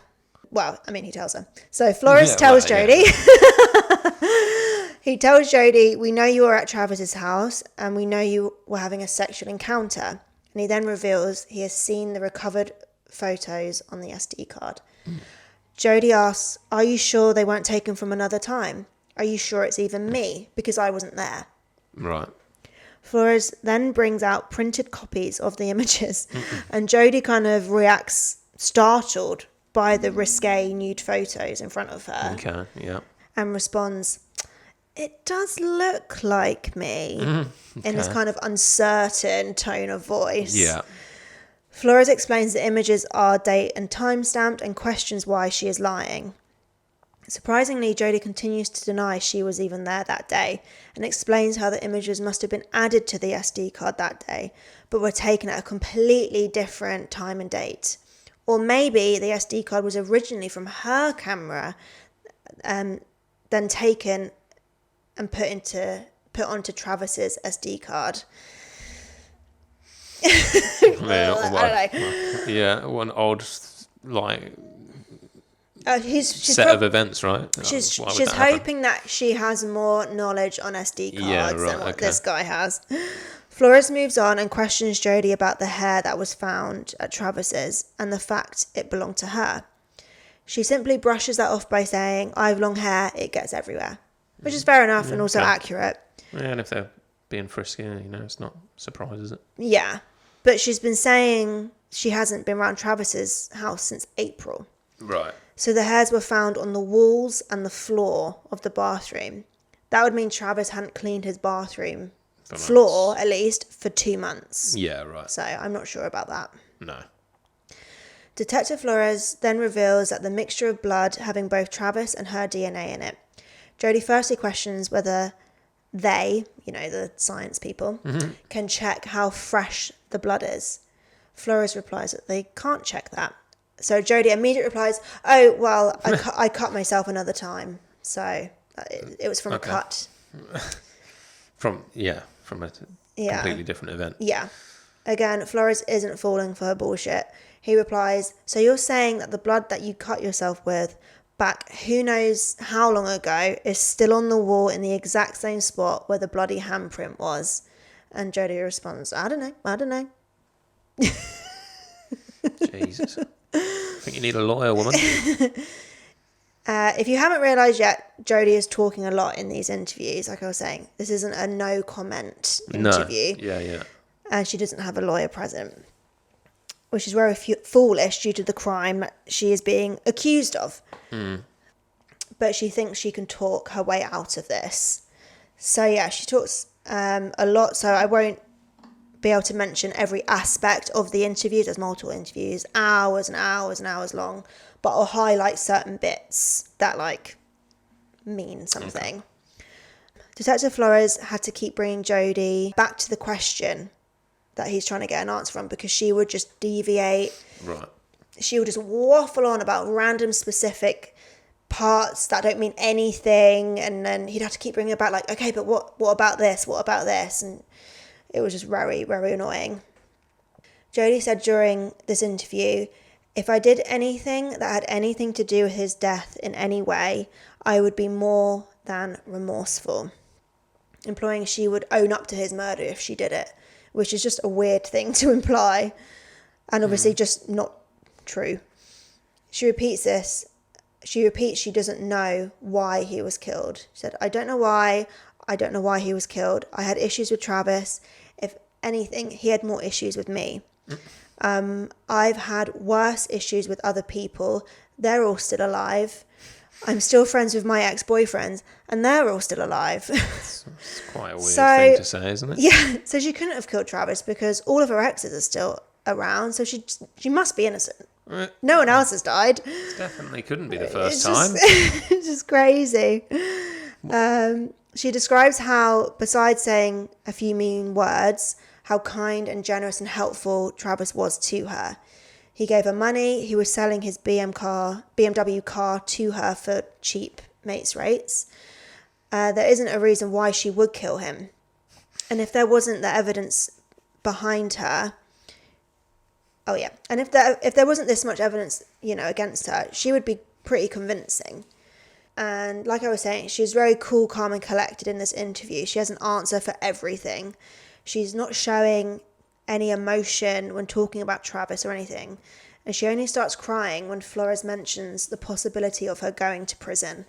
Well, I mean, he tells her. So Flores tells Jodi. Yeah. He tells Jodi, we know you were at Travis's house and we know you were having a sexual encounter. And he then reveals he has seen the recovered photos on the SD card. Jodi asks, are you sure they weren't taken from another time? Are you sure it's even me? Because I wasn't there. Right. Flores then brings out printed copies of the images and Jodi kind of reacts startled by the risque nude photos in front of her. Okay, yeah. And responds, it does look like me, in this kind of uncertain tone of voice. Yeah. Flores explains the images are date and time stamped and questions why she is lying. Surprisingly, Jodi continues to deny she was even there that day and explains how the images must have been added to the SD card that day, but were taken at a completely different time and date. Or maybe the SD card was originally from her camera, then taken and put onto Travis's SD card. I don't know. Yeah, one odd like she's set of events, right? She's hoping that she has more knowledge on SD cards than what this guy has. Flores moves on and questions Jodi about the hair that was found at Travis's and the fact it belonged to her. She simply brushes that off by saying, I have long hair, it gets everywhere. Which is fair enough and also accurate. Yeah, and if they're being frisky, it's not a surprise, is it? Yeah. But she's been saying she hasn't been around Travis's house since April. Right. So the hairs were found on the walls and the floor of the bathroom. That would mean Travis hadn't cleaned his bathroom floor, at least, for 2 months. Yeah, right. So I'm not sure about that. No. Detective Flores then reveals that the mixture of blood having both Travis and her DNA in it. Jodi firstly questions whether they, the science people, can check how fresh the blood is. Flores replies that they can't check that. So Jodi immediately replies, oh, well, I cut myself another time. So it was from a cut. From a completely different event. Yeah. Again, Flores isn't falling for her bullshit. He replies, so you're saying that the blood that you cut yourself with back who knows how long ago is still on the wall in the exact same spot where the bloody handprint was? And Jodi responds, I don't know. Jesus. I think you need a lawyer, woman. If you haven't realised yet, Jodi is talking a lot in these interviews. Like I was saying, this isn't a no comment interview. No. Yeah. And she doesn't have a lawyer present. which is very foolish due to the crime that she is being accused of. But she thinks she can talk her way out of this. So yeah, she talks a lot, so I won't be able to mention every aspect of the interview. There's multiple interviews, hours and hours and hours long, but I'll highlight certain bits that like mean something. Okay. Detective Flores had to keep bringing Jodi back to the question that he's trying to get an answer from, because she would just deviate. Right. She would just waffle on about random specific parts that don't mean anything, and then he'd have to keep bringing it back, like, okay, but what about this? What about this? And it was just very, very annoying. Jodi said during this interview, if I did anything that had anything to do with his death in any way, I would be more than remorseful, implying she would own up to his murder if she did it, which is just a weird thing to imply, and obviously just not true. She repeats this. She repeats she doesn't know why he was killed. She said, I don't know why. I don't know why he was killed. I had issues with Travis. If anything, he had more issues with me. I've had worse issues with other people. They're all still alive. I'm still friends with my ex-boyfriends, and they're all still alive. It's quite a weird thing to say, isn't it? Yeah, so she couldn't have killed Travis because all of her exes are still around, so she must be innocent. No one else has died. Definitely couldn't be the first time. It's just crazy. She describes how, besides saying a few mean words, how kind and generous and helpful Travis was to her. He gave her money. He was selling his BMW car to her for cheap mates rates. There isn't a reason why she would kill him. And if there wasn't the evidence behind her, and if there wasn't this much evidence, against her, she would be pretty convincing. And like I was saying, she's very cool, calm, and collected in this interview. She has an answer for everything. She's not showing any emotion when talking about Travis or anything. And she only starts crying when Flores mentions the possibility of her going to prison.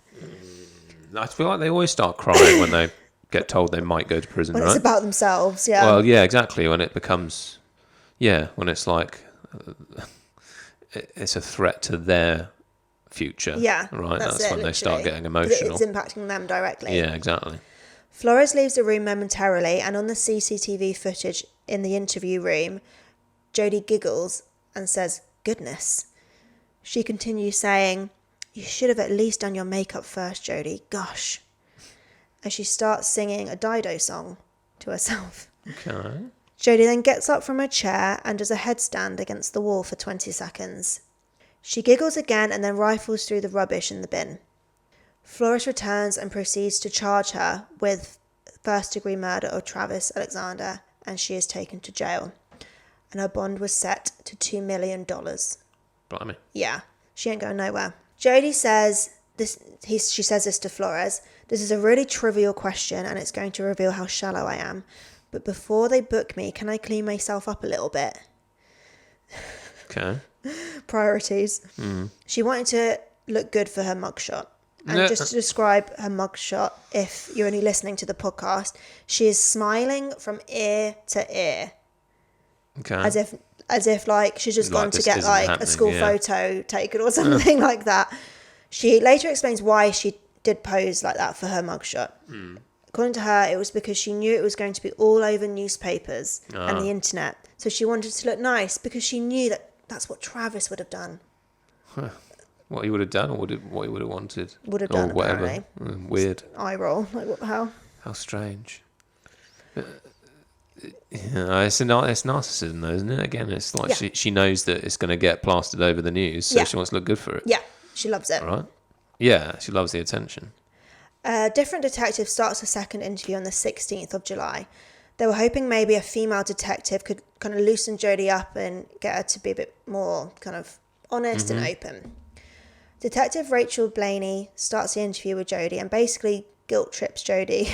I feel like they always start crying when they get told they might go to prison, when right? It's about themselves, yeah. Well, yeah, exactly. When it becomes, when it's like, it's a threat to their future. Yeah, right. That's when literally. They start getting emotional. It's impacting them directly. Yeah, exactly. Flores leaves the room momentarily, and on the CCTV footage in the interview room, Jodi giggles and says, "Goodness." She continues saying, "You should have at least done your makeup first, Jodi. Gosh." As she starts singing a Dido song to herself. Okay. Jodi then gets up from her chair and does a headstand against the wall for 20 seconds. She giggles again and then rifles through the rubbish in the bin. Flores returns and proceeds to charge her with first-degree murder of Travis Alexander, and she is taken to jail. And her bond was set to $2 million. Blimey. Yeah, she ain't going nowhere. Jodi says this. She says this to Flores. "This is a really trivial question, and it's going to reveal how shallow I am. But before they book me, can I clean myself up a little bit?" Okay. Priorities. She wanted to look good for her mugshot. And just to describe her mugshot, if you're only listening to the podcast, she is smiling from ear to ear. Okay. As if like she's just gone to get like a school photo taken or something like that. She later explains why she did pose like that for her mugshot. According to her, it was because she knew it was going to be all over newspapers and the internet. So she wanted to look nice because she knew that that's what Travis would have done. Huh. What he would have done, or what he would have wanted, would have done, or whatever. Apparently. Weird. Eye roll. Like what? How strange. It's narcissism, though, isn't it? Again, it's like she knows that it's going to get plastered over the news, so she wants to look good for it. Yeah, she loves it. Right? Yeah, she loves the attention. A different detective starts a second interview on the 16th of July. They were hoping maybe a female detective could kind of loosen Jodi up and get her to be a bit more kind of honest and open. Detective Rachel Blaney starts the interview with Jodi and basically guilt trips Jodi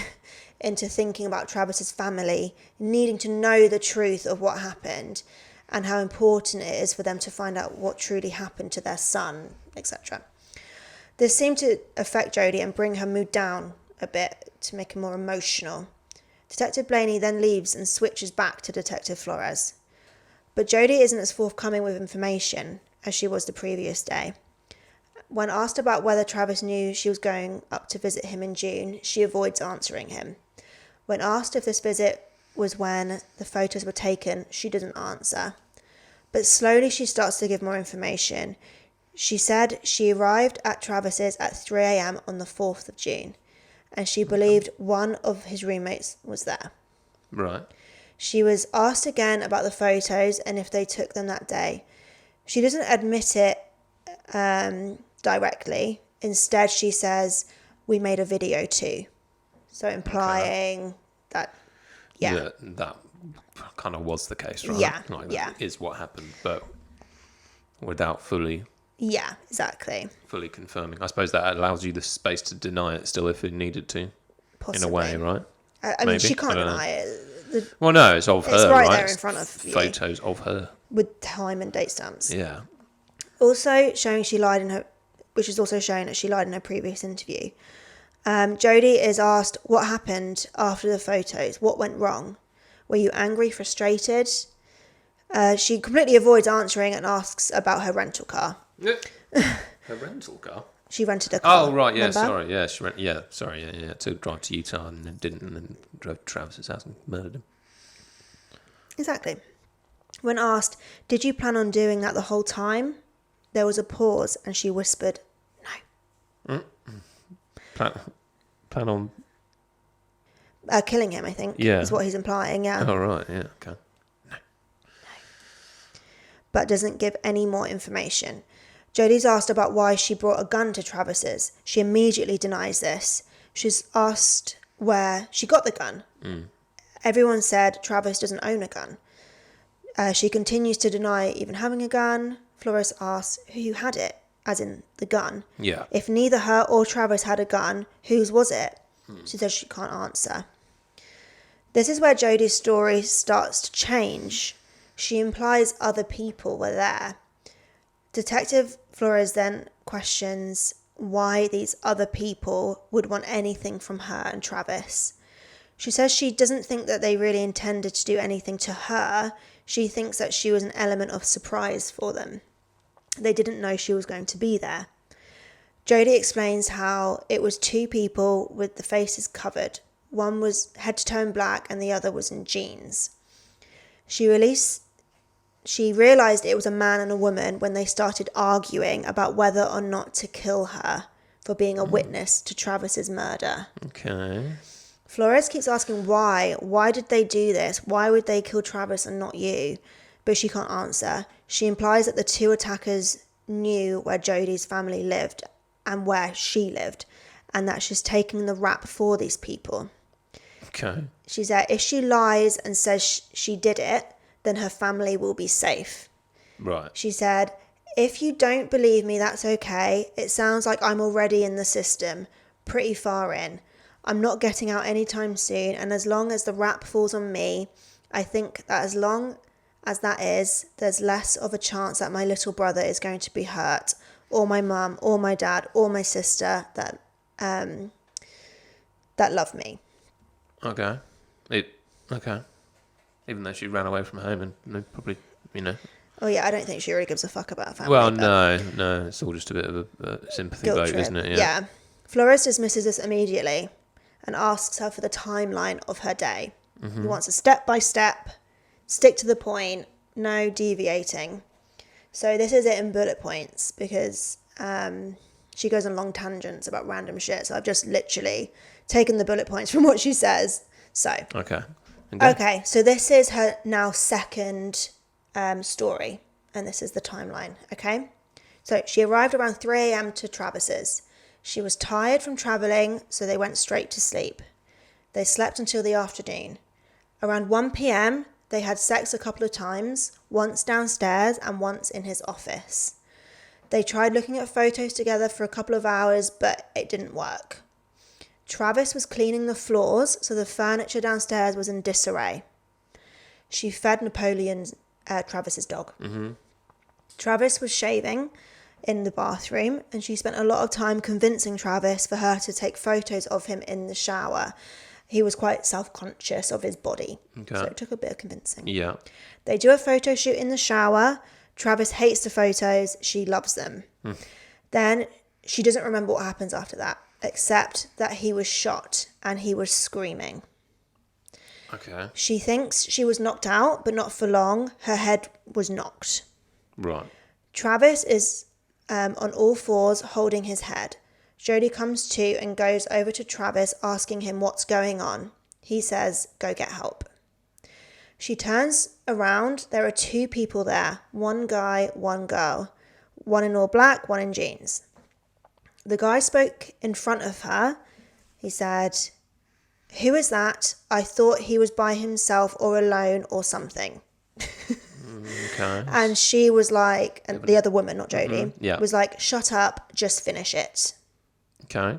into thinking about Travis's family, needing to know the truth of what happened and how important it is for them to find out what truly happened to their son, etc. This seemed to affect Jodi and bring her mood down a bit to make her more emotional. Detective Blaney then leaves and switches back to Detective Flores. But Jodi isn't as forthcoming with information as she was the previous day. When asked about whether Travis knew she was going up to visit him in June, she avoids answering him. When asked if this visit was when the photos were taken, she doesn't answer. But slowly she starts to give more information. She said she arrived at Travis's at 3 a.m. on the 4th of June, and she believed one of his roommates was there. Right. She was asked again about the photos and if they took them that day. She doesn't admit it directly. Instead, she says, we made a video too. So implying that, that kind of was the case, right? Yeah, Like yeah. that is what happened, but without fully exactly. fully confirming. I suppose that allows you the space to deny it still if it needed to. Possibly. In a way, right? I mean, she can't deny it. Well, no, it's of her, It's right? there in front of you. Photos of her. With time and date stamps. Yeah. Also showing she lied in her, which is also showing that she lied in her previous interview. Jodi is asked what happened after the photos. What went wrong? Were you angry, frustrated? She completely avoids answering and asks about her rental car. Her rental car? She rented a car. Oh, right, yeah, remember? sorry, yeah, to drive to Utah and then didn't, and then drove to Travis's house and murdered him. Exactly. When asked, did you plan on doing that the whole time? There was a pause and she whispered, no. Plan on... killing him, I think, Yeah. is what he's implying, yeah. Oh, right, yeah, okay. But doesn't give any more information. Jodi's asked about why she brought a gun to Travis's. She immediately denies this. She's asked where she got the gun. Everyone said Travis doesn't own a gun. She continues to deny even having a gun. Flores asks who had it, as in the gun. Yeah. If neither her or Travis had a gun, whose was it? She says she can't answer. This is where Jodi's story starts to change. She implies other people were there. Detective Flores then questions why these other people would want anything from her and Travis. She says she doesn't think that they really intended to do anything to her. She thinks that she was an element of surprise for them. They didn't know she was going to be there. Jodi explains how it was two people with the faces covered. One was head to toe in black and the other was in jeans. She realised it was a man and a woman when they started arguing about whether or not to kill her for being a witness to Travis's murder. Okay. Flores keeps asking why. Why did they do this? Why would they kill Travis and not you? But she can't answer. She implies that the two attackers knew where Jodi's family lived and where she lived, and that she's taking the rap for these people. Okay. She said if she lies and says she did it, then her family will be safe. Right. She said, if you don't believe me, that's okay. It sounds like I'm already in the system, pretty far in. I'm not getting out anytime soon, and as long as the rap falls on me, I think that as long as that is, there's less of a chance that my little brother is going to be hurt, or my mum, or my dad, or my sister that love me. Okay. Okay. Even though she ran away from home and probably, Oh yeah, I don't think she really gives a fuck about her family. Well, no. It's all just a bit of a sympathy guilt vote, trip. isn't it? Yeah. Flores dismisses this immediately and asks her for the timeline of her day. He wants a step-by-step, stick to the point, no deviating. So this is it in bullet points because she goes on long tangents about random shit. So I've just literally taken the bullet points from what she says. So Okay, so this is her now second story, and this is the timeline, okay? So she arrived around 3 a.m. to Travis's. She was tired from travelling, so they went straight to sleep. They slept until the afternoon. Around 1 p.m., they had sex a couple of times, once downstairs and once in his office. They tried looking at photos together for a couple of hours, but it didn't work. Travis was cleaning the floors, so the furniture downstairs was in disarray. She fed Napoleon, Travis's dog. Travis was shaving in the bathroom, and she spent a lot of time convincing Travis for her to take photos of him in the shower. he was quite self-conscious of his body. Okay. So it took a bit of convincing. Yeah. They do a photo shoot in the shower. Travis hates the photos. She loves them. Then she doesn't remember what happens after that, except that he was shot and he was screaming. Okay. She thinks she was knocked out, but not for long. Her head was knocked. Right. Travis is on all fours holding his head. Jodi comes to and goes over to Travis, asking him what's going on. He says, go get help. She turns around. There are 2 people there. 1 guy, 1 girl. 1 in all black, 1 in jeans. The guy spoke in front of her. He said, who is that? I thought he was by himself or alone or something. Okay. And she was like, and the other woman, not Jodi, Yeah. was like, shut up, just finish it. Okay.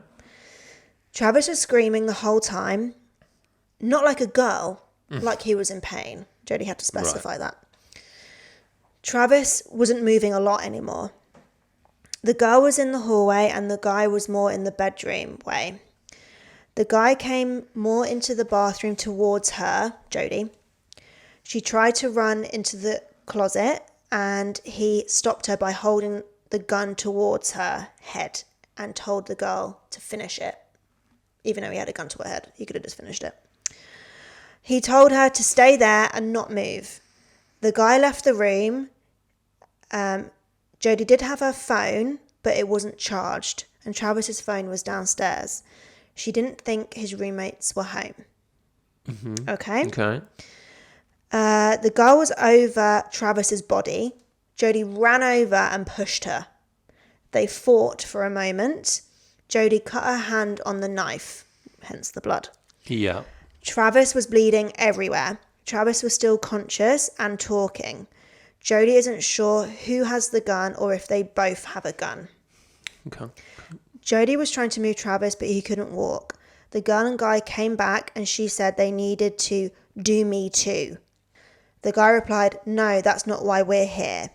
Travis was screaming the whole time, not like a girl, like he was in pain. Jodi had to specify that. Travis wasn't moving a lot anymore. The girl was in the hallway and the guy was more in the bedroom way. The guy came more into the bathroom towards her, Jodi. She tried to run into the closet and he stopped her by holding the gun towards her head and told the girl to finish it. Even though he had a gun to her head, he could have just finished it. He told her to stay there and not move. The guy left the room. Jodi did have her phone, but it wasn't charged, and Travis's phone was downstairs. She didn't think his roommates were home. Okay? Okay. The girl was over Travis's body. Jodi ran over and pushed her. They fought for a moment. Jodi cut her hand on the knife, hence the blood. Yeah. Travis was bleeding everywhere. Travis was still conscious and talking. Jodi isn't sure who has the gun or if they both have a gun. Okay. Jodi was trying to move Travis, but he couldn't walk. The girl and guy came back and she said they needed to do me too. The guy replied, no, that's not why we're here.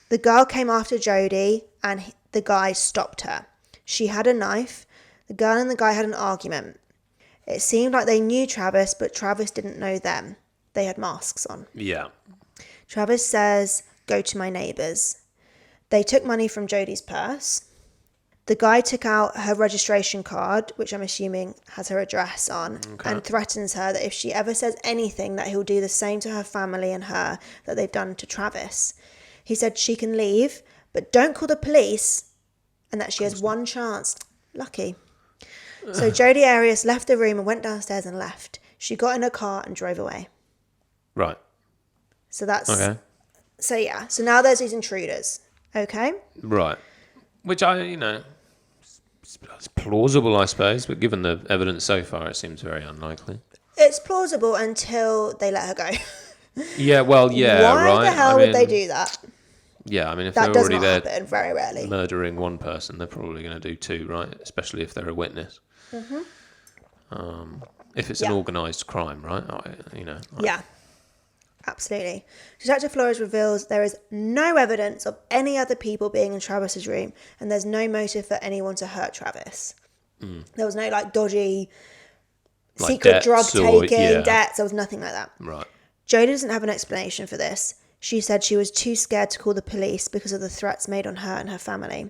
The girl came after Jodi and the guy stopped her. She had a knife. The girl and the guy had an argument. It seemed like they knew Travis, but Travis didn't know them. They had masks on. Yeah. Travis says, go to my neighbours. They took money from Jodi's purse. The guy took out her registration card, which I'm assuming has her address on, and threatens her that if she ever says anything that he'll do the same to her family and her that they've done to Travis. He said she can leave, but don't call the police, and that she has one chance. Lucky. So Jodi Arias left the room and went downstairs and left. She got in her car and drove away. Right. So that's... Okay. So yeah. So now there's these intruders. Okay? Right. Which it's plausible, I suppose, but given the evidence so far, it seems very unlikely. It's plausible until they let her go. Yeah, well, yeah, Why right. the hell would they do that? Yeah, I mean, if That they're does already not there happen very rarely. murdering one person, they're probably going to do 2, right? Especially if they're a witness. If it's an organised crime, right? Yeah, absolutely. Detective Flores reveals there is no evidence of any other people being in Travis's room, and there's no motive for anyone to hurt Travis. There was no dodgy secret drug taking, debts. There was nothing like that. Right. Jodi doesn't have an explanation for this. She said she was too scared to call the police because of the threats made on her and her family.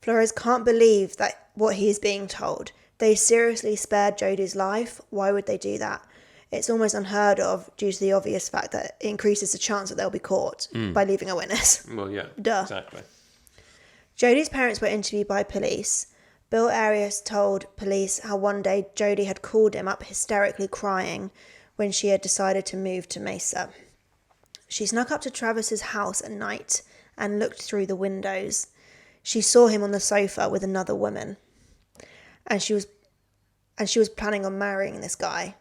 Flores can't believe that what he is being told. They seriously spared Jodi's life. Why would they do that? It's almost unheard of due to the obvious fact that it increases the chance that they'll be caught by leaving a witness. Well, yeah. Duh. Exactly. Jodi's parents were interviewed by police. Bill Arias told police how one day Jodi had called him up hysterically crying when she had decided to move to Mesa. She snuck up to Travis's house at night and looked through the windows. She saw him on the sofa with another woman. And she was planning on marrying this guy.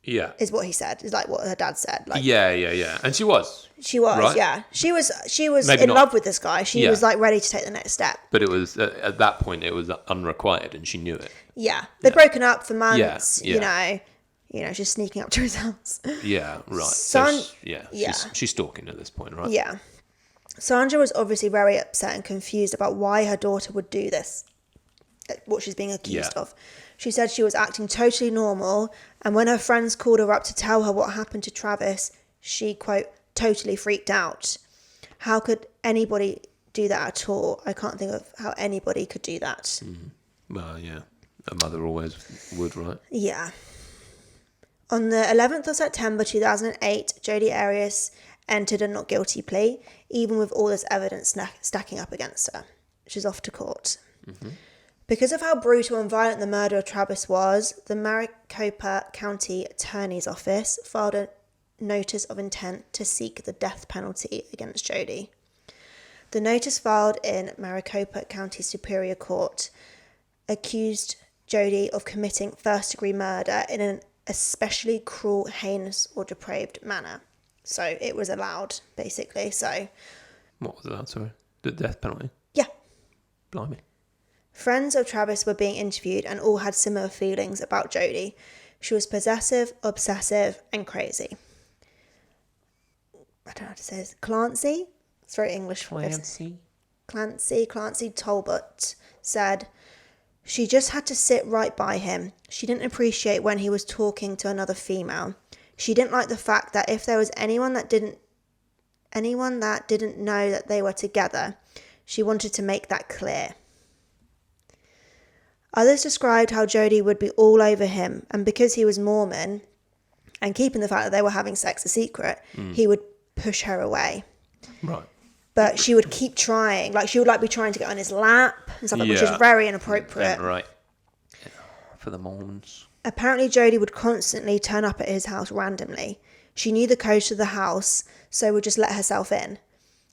Yeah. Is what he said. Is like what her dad said. Yeah. And she was. She was, right? yeah. She was Maybe in not. love with this guy. She was ready to take the next step. But it was at that point it was unrequited, and she knew it. Yeah, they'd broken up for months. Yeah. She's sneaking up to his house. Yeah, right. She's stalking at this point, right? Yeah. Sandra was obviously very upset and confused about why her daughter would do this. what she's being accused of. She said she was acting totally normal, and when her friends called her up to tell her what happened to Travis, she, quote, totally freaked out. How could anybody do that at all? I can't think of how anybody could do that. Well, yeah. A mother always would, right? Yeah. On the 11th of September 2008, Jodi Arias entered a not guilty plea, even with all this evidence stacking up against her. She's off to court. Mm-hmm. Because of how brutal and violent the murder of Travis was, the Maricopa County Attorney's Office filed a notice of intent to seek the death penalty against Jodi. The notice filed in Maricopa County Superior Court accused Jodi of committing first-degree murder in an especially cruel, heinous, or depraved manner. So it was allowed, basically. So, what was allowed? Sorry, the death penalty. Yeah. Blimey. Friends of Travis were being interviewed and all had similar feelings about Jodi. She was possessive, obsessive, and crazy. I don't know how to say this. Clancy? It's very English for Clancy Talbot said, she just had to sit right by him. She didn't appreciate when he was talking to another female. She didn't like the fact that if there was anyone that didn't know that they were together, she wanted to make that clear. Others described how Jodi would be all over him, and because he was Mormon, and keeping the fact that they were having sex a secret, he would push her away. Right. But she would keep trying. Like, she would be trying to get on his lap and stuff, which is very inappropriate. Right. Yeah. For the Mormons. Apparently, Jodi would constantly turn up at his house randomly. She knew the code to the house, so would just let herself in.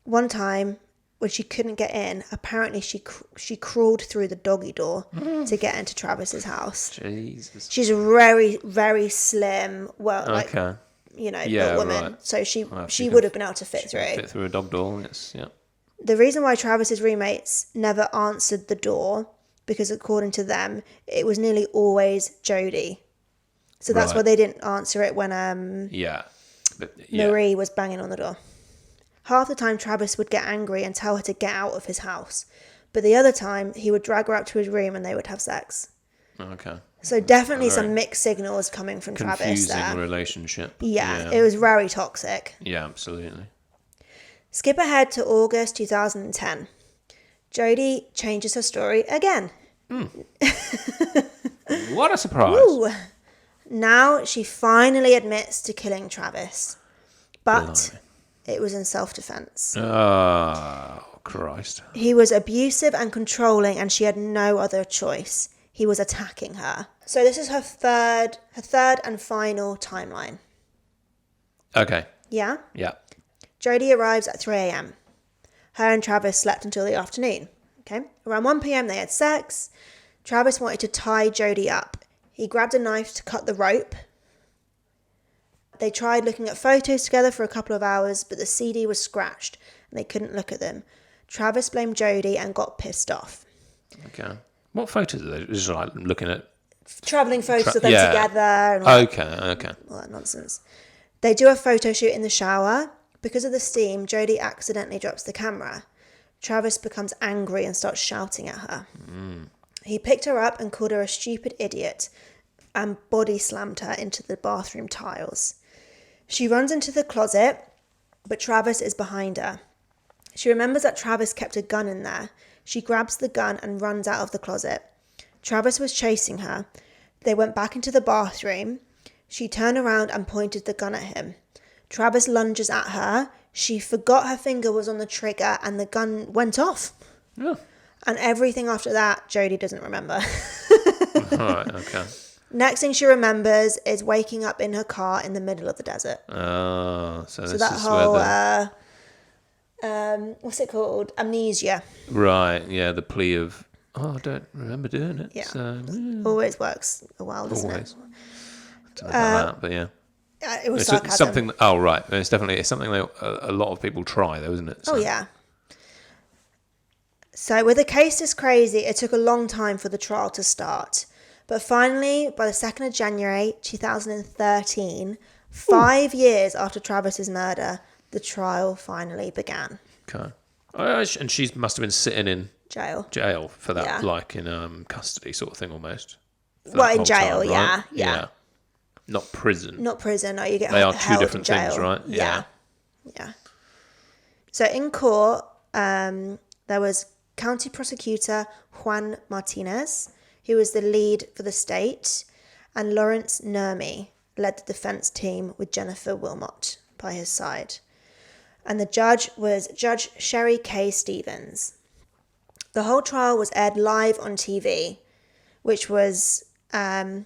One time, when she couldn't get in, apparently she crawled through the doggy door to get into Travis's house. Jesus. She's a very, very slim, built woman. Right. So she would have been able to fit through. Fit through a dog door. Yeah. The reason why Travis's roommates never answered the door, because according to them, it was nearly always Jodi. So that's why they didn't answer it when Marie was banging on the door. Half the time, Travis would get angry and tell her to get out of his house. But the other time, he would drag her up to his room and they would have sex. Okay. So definitely some mixed signals coming from Travis there. Confusing relationship. Yeah, it was very toxic. Yeah, absolutely. Skip ahead to August 2010. Jodi changes her story again. What a surprise. Woo. Now she finally admits to killing Travis. But it was in self-defense. Oh, Christ. He was abusive and controlling, and she had no other choice. He was attacking her. So this is her third and final timeline. Okay. Yeah? Yeah. Jodi arrives at 3 a.m. Her and Travis slept until the afternoon. Okay? Around 1 p.m. they had sex. Travis wanted to tie Jodi up. He grabbed a knife to cut the rope. They tried looking at photos together for a couple of hours, but the CD was scratched and they couldn't look at them. Travis blamed Jodi and got pissed off. Okay. What photos are they? Just like looking at travelling photos of them together. And okay. All that nonsense. They do a photo shoot in the shower. Because of the steam, Jodi accidentally drops the camera. Travis becomes angry and starts shouting at her. He picked her up and called her a stupid idiot and body slammed her into the bathroom tiles. She runs into the closet, but Travis is behind her. She remembers that Travis kept a gun in there. She grabs the gun and runs out of the closet. Travis was chasing her. They went back into the bathroom. She turned around and pointed the gun at him. Travis lunges at her. She forgot her finger was on the trigger and the gun went off. Yeah. And everything after that, Jodi doesn't remember. Right, okay. Next thing she remembers is waking up in her car in the middle of the desert. Oh, so this that is whole, where what's it called? Amnesia. Right, yeah, the plea of, I don't remember doing it. Yeah. So, Always works a while, doesn't it? Don't know about that, but yeah. It was it's sarcasm. something. Oh, right. It's something that a lot of people try, though, isn't it? So. Oh, yeah. So with the case this crazy, it took a long time for the trial to start. But finally, by the 2nd of January 2013, 5 years after Travis's murder, the trial finally began. Okay. And she must have been sitting in jail for that, like in custody sort of thing almost. Well, in jail, time, right? yeah. Not prison. Not prison. No, you get They are held two different in jail. things, right? Yeah. So in court, there was County Prosecutor Juan Martinez, who was the lead for the state, and Lawrence Nermi led the defense team with Jennifer Wilmot by his side. And the judge was Judge Sherry K. Stevens. The whole trial was aired live on TV, which was, I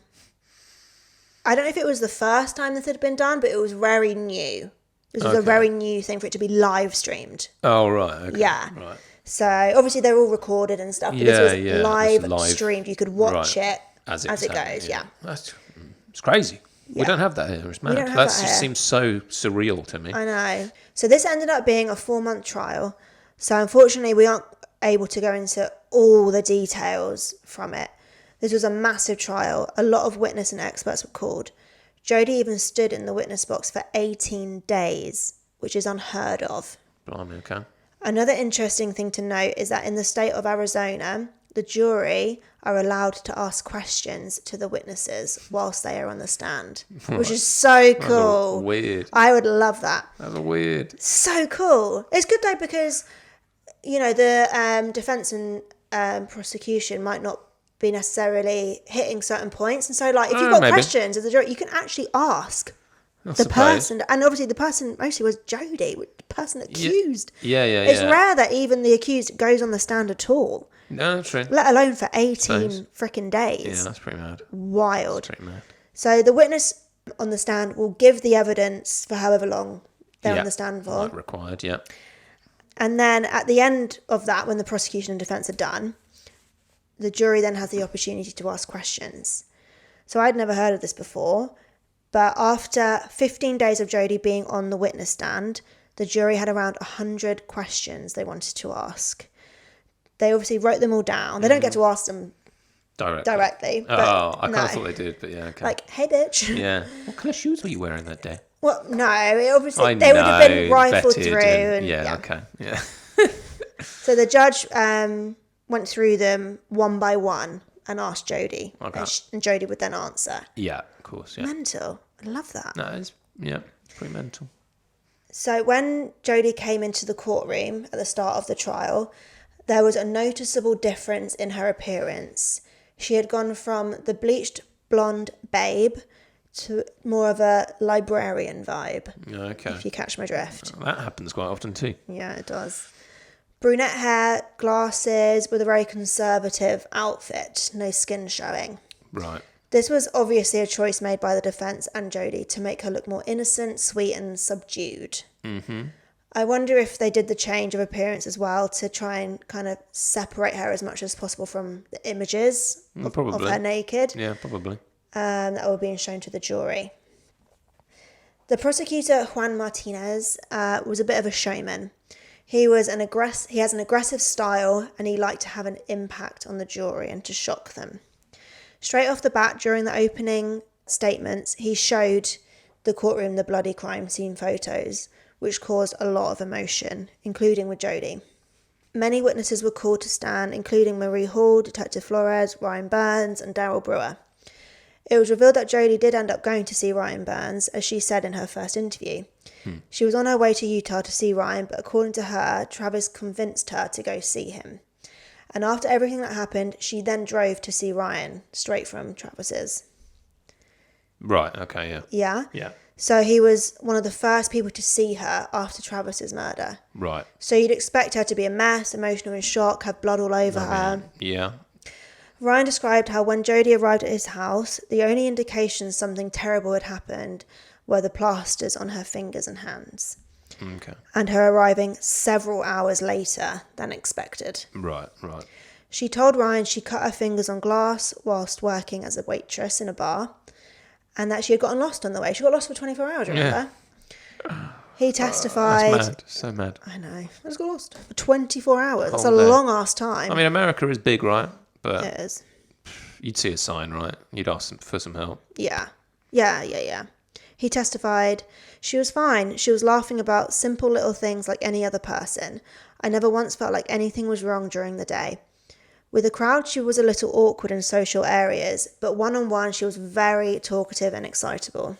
don't know if it was the first time this had been done, but it was very new. This was a very new thing for it to be live streamed. Oh, right. Okay. Yeah. Right. So obviously they're all recorded and stuff, but this was live streamed. You could watch it as it goes. Yeah. It's crazy. Yeah. We don't have that here. It's mad. That just seems so surreal to me. I know. So this ended up being a 4-month trial. So unfortunately, we aren't able to go into all the details from it. This was a massive trial. A lot of witness and experts were called. Jodi even stood in the witness box for 18 days, which is unheard of. Blimey, okay. Another interesting thing to note is that in the state of Arizona, the jury are allowed to ask questions to the witnesses whilst they are on the stand, which is so cool. That's weird. I would love that. That's weird. So cool. It's good though because, the defence and prosecution might not be necessarily hitting certain points. And so, if you've got questions as a jury, you can actually ask the person. And obviously the person mostly was Jodi, the person accused. Yeah. It's rare that even the accused goes on the stand at all. No, that's true. Let alone for 18 freaking days. Yeah, that's pretty mad. Wild. That's pretty mad. So the witness on the stand will give the evidence for however long they're on the stand for. Like required, yeah. And then at the end of that, when the prosecution and defence are done, the jury then has the opportunity to ask questions. So I'd never heard of this before, but after 15 days of Jodi being on the witness stand, the jury had around 100 questions they wanted to ask. They obviously wrote them all down. They don't get to ask them directly. But I kind of thought they did, but yeah, okay. Like, hey, bitch. Yeah. What kind of shoes were you wearing that day? Well, no, obviously they would have been rifled through. Okay, yeah. So the judge went through them one by one and asked Jodi. Okay. And Jodi would then answer. Yeah, of course, yeah. Mental. I love that. No, it's pretty mental. So when Jodi came into the courtroom at the start of the trial, there was a noticeable difference in her appearance. She had gone from the bleached blonde babe to more of a librarian vibe. Okay. If you catch my drift. That happens quite often too. Yeah, it does. Brunette hair, glasses, with a very conservative outfit, no skin showing. Right. This was obviously a choice made by the defence and Jodi to make her look more innocent, sweet and subdued. Mm-hmm. I wonder if they did the change of appearance as well to try and kind of separate her as much as possible from the images of her naked. Yeah, probably. That were being shown to the jury. The prosecutor, Juan Martinez, was a bit of a showman. He has an aggressive style and he liked to have an impact on the jury and to shock them. Straight off the bat, during the opening statements, he showed the courtroom the bloody crime scene photos, which caused a lot of emotion, including with Jodi. Many witnesses were called to stand, including Marie Hall, Detective Flores, Ryan Burns, and Daryl Brewer. It was revealed that Jodi did end up going to see Ryan Burns, as she said in her first interview. She was on her way to Utah to see Ryan, but according to her, Travis convinced her to go see him. And after everything that happened, she then drove to see Ryan, straight from Travis's. Right, okay, yeah. Yeah? Yeah. So he was one of the first people to see her after Travis's murder. Right. So you'd expect her to be a mess, emotional in shock, have blood all over her. Yeah. Ryan described how when Jodi arrived at his house, the only indications something terrible had happened were the plasters on her fingers and hands. Okay. And her arriving several hours later than expected. Right. She told Ryan she cut her fingers on glass whilst working as a waitress in a bar, and that she had gotten lost on the way. She got lost for 24 hours, remember? Yeah. He testified... That's mad. So mad. I know. I just got lost for 24 hours. That's a long-ass time. I mean, America is big, right? But it is. You'd see a sign, right? You'd ask them for some help. Yeah. He testified, "She was fine. She was laughing about simple little things like any other person. I never once felt like anything was wrong during the day. With the crowd, she was a little awkward in social areas, but one-on-one, she was very talkative and excitable."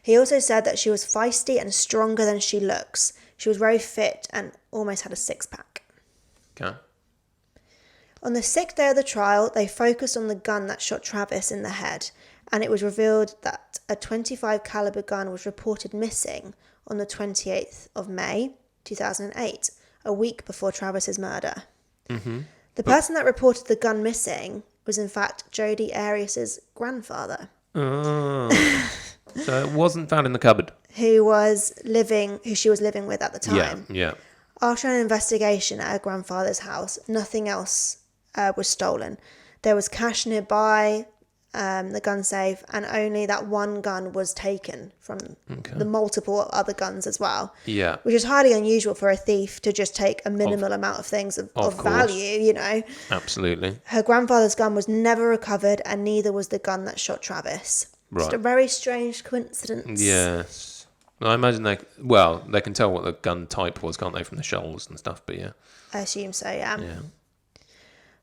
He also said that she was feisty and stronger than she looks. She was very fit and almost had a six-pack. Okay. On the 6th day of the trial, they focused on the gun that shot Travis in the head, and it was revealed that a .25 caliber gun was reported missing on the 28th of May, 2008, a week before Travis's murder. Mm-hmm. The person that reported the gun missing was in fact Jodi Arias' grandfather. Oh. So it wasn't found in the cupboard. Who she was living with at the time. Yeah. After an investigation at her grandfather's house, nothing else was stolen. There was cash nearby, the gun safe, and only that one gun was taken from the multiple other guns as well. Yeah. Which is highly unusual for a thief to just take a minimal amount of things of value, you know. Absolutely. Her grandfather's gun was never recovered, and neither was the gun that shot Travis. Right. Just a very strange coincidence. Yes. I imagine they can tell what the gun type was, can't they, from the shells and stuff, but yeah. I assume so, yeah. Yeah.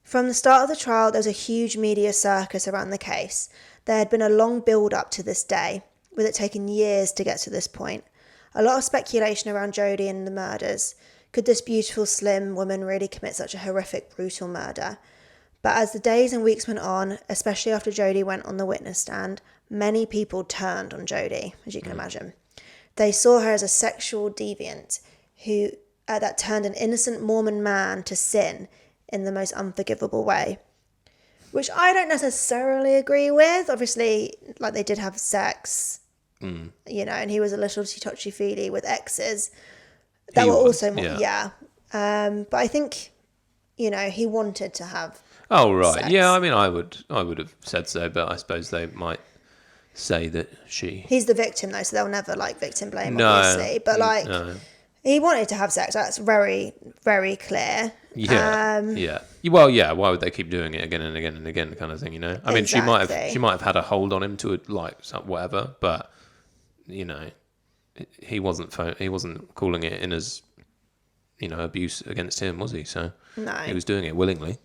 From the start of the trial, there was a huge media circus around the case. There had been a long build-up to this day, with it taking years to get to this point. A lot of speculation around Jodi and the murders. Could this beautiful, slim woman really commit such a horrific, brutal murder? But as the days and weeks went on, especially after Jodi went on the witness stand, many people turned on Jodi, as you can imagine. They saw her as a sexual deviant who that turned an innocent Mormon man to sin in the most unforgivable way, which I don't necessarily agree with. Obviously, like, they did have sex, you know, and he was a little touchy-feely with exes that were also more, but I think, you know, he wanted to have. Oh right, sex. Yeah. I mean, I would have said so, but I suppose they might say that He's the victim though, so they'll never victim blame, obviously. But he wanted to have sex. That's very, very clear. Yeah. Well, yeah. Why would they keep doing it again and again and again, kind of thing? You know. I mean, she might have had a hold on him to whatever, but you know, he wasn't calling it in as, you know, abuse against him, was he? So no, he was doing it willingly.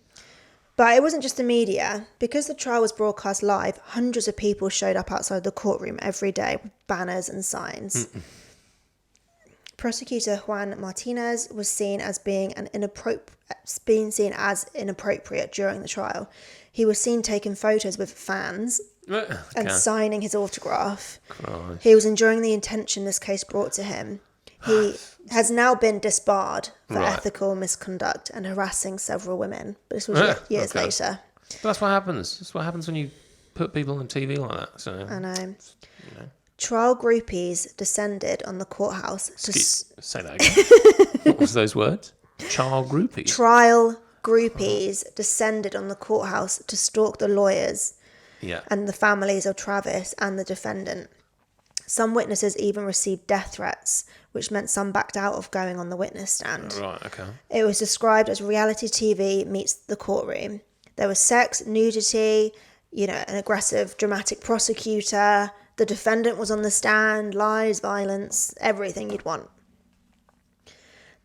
But it wasn't just the media. Because the trial was broadcast live, hundreds of people showed up outside the courtroom every day with banners and signs. Prosecutor Juan Martinez was seen as being inappropriate during the trial. He was seen taking photos with fans and signing his autograph. Christ. He was enjoying the attention this case brought to him. He has now been disbarred for ethical misconduct and harassing several women. But this was years later. But that's what happens. That's what happens when you put people on TV like that. So I know. Trial groupies descended on the courthouse. Say that again. What was those words? Trial groupies. Trial groupies descended on the courthouse to stalk the lawyers and the families of Travis and the defendant. Some witnesses even received death threats, which meant some backed out of going on the witness stand. Right, okay. It was described as reality TV meets the courtroom. There was sex, nudity, you know, an aggressive, dramatic prosecutor. The defendant was on the stand, lies, violence, everything you'd want.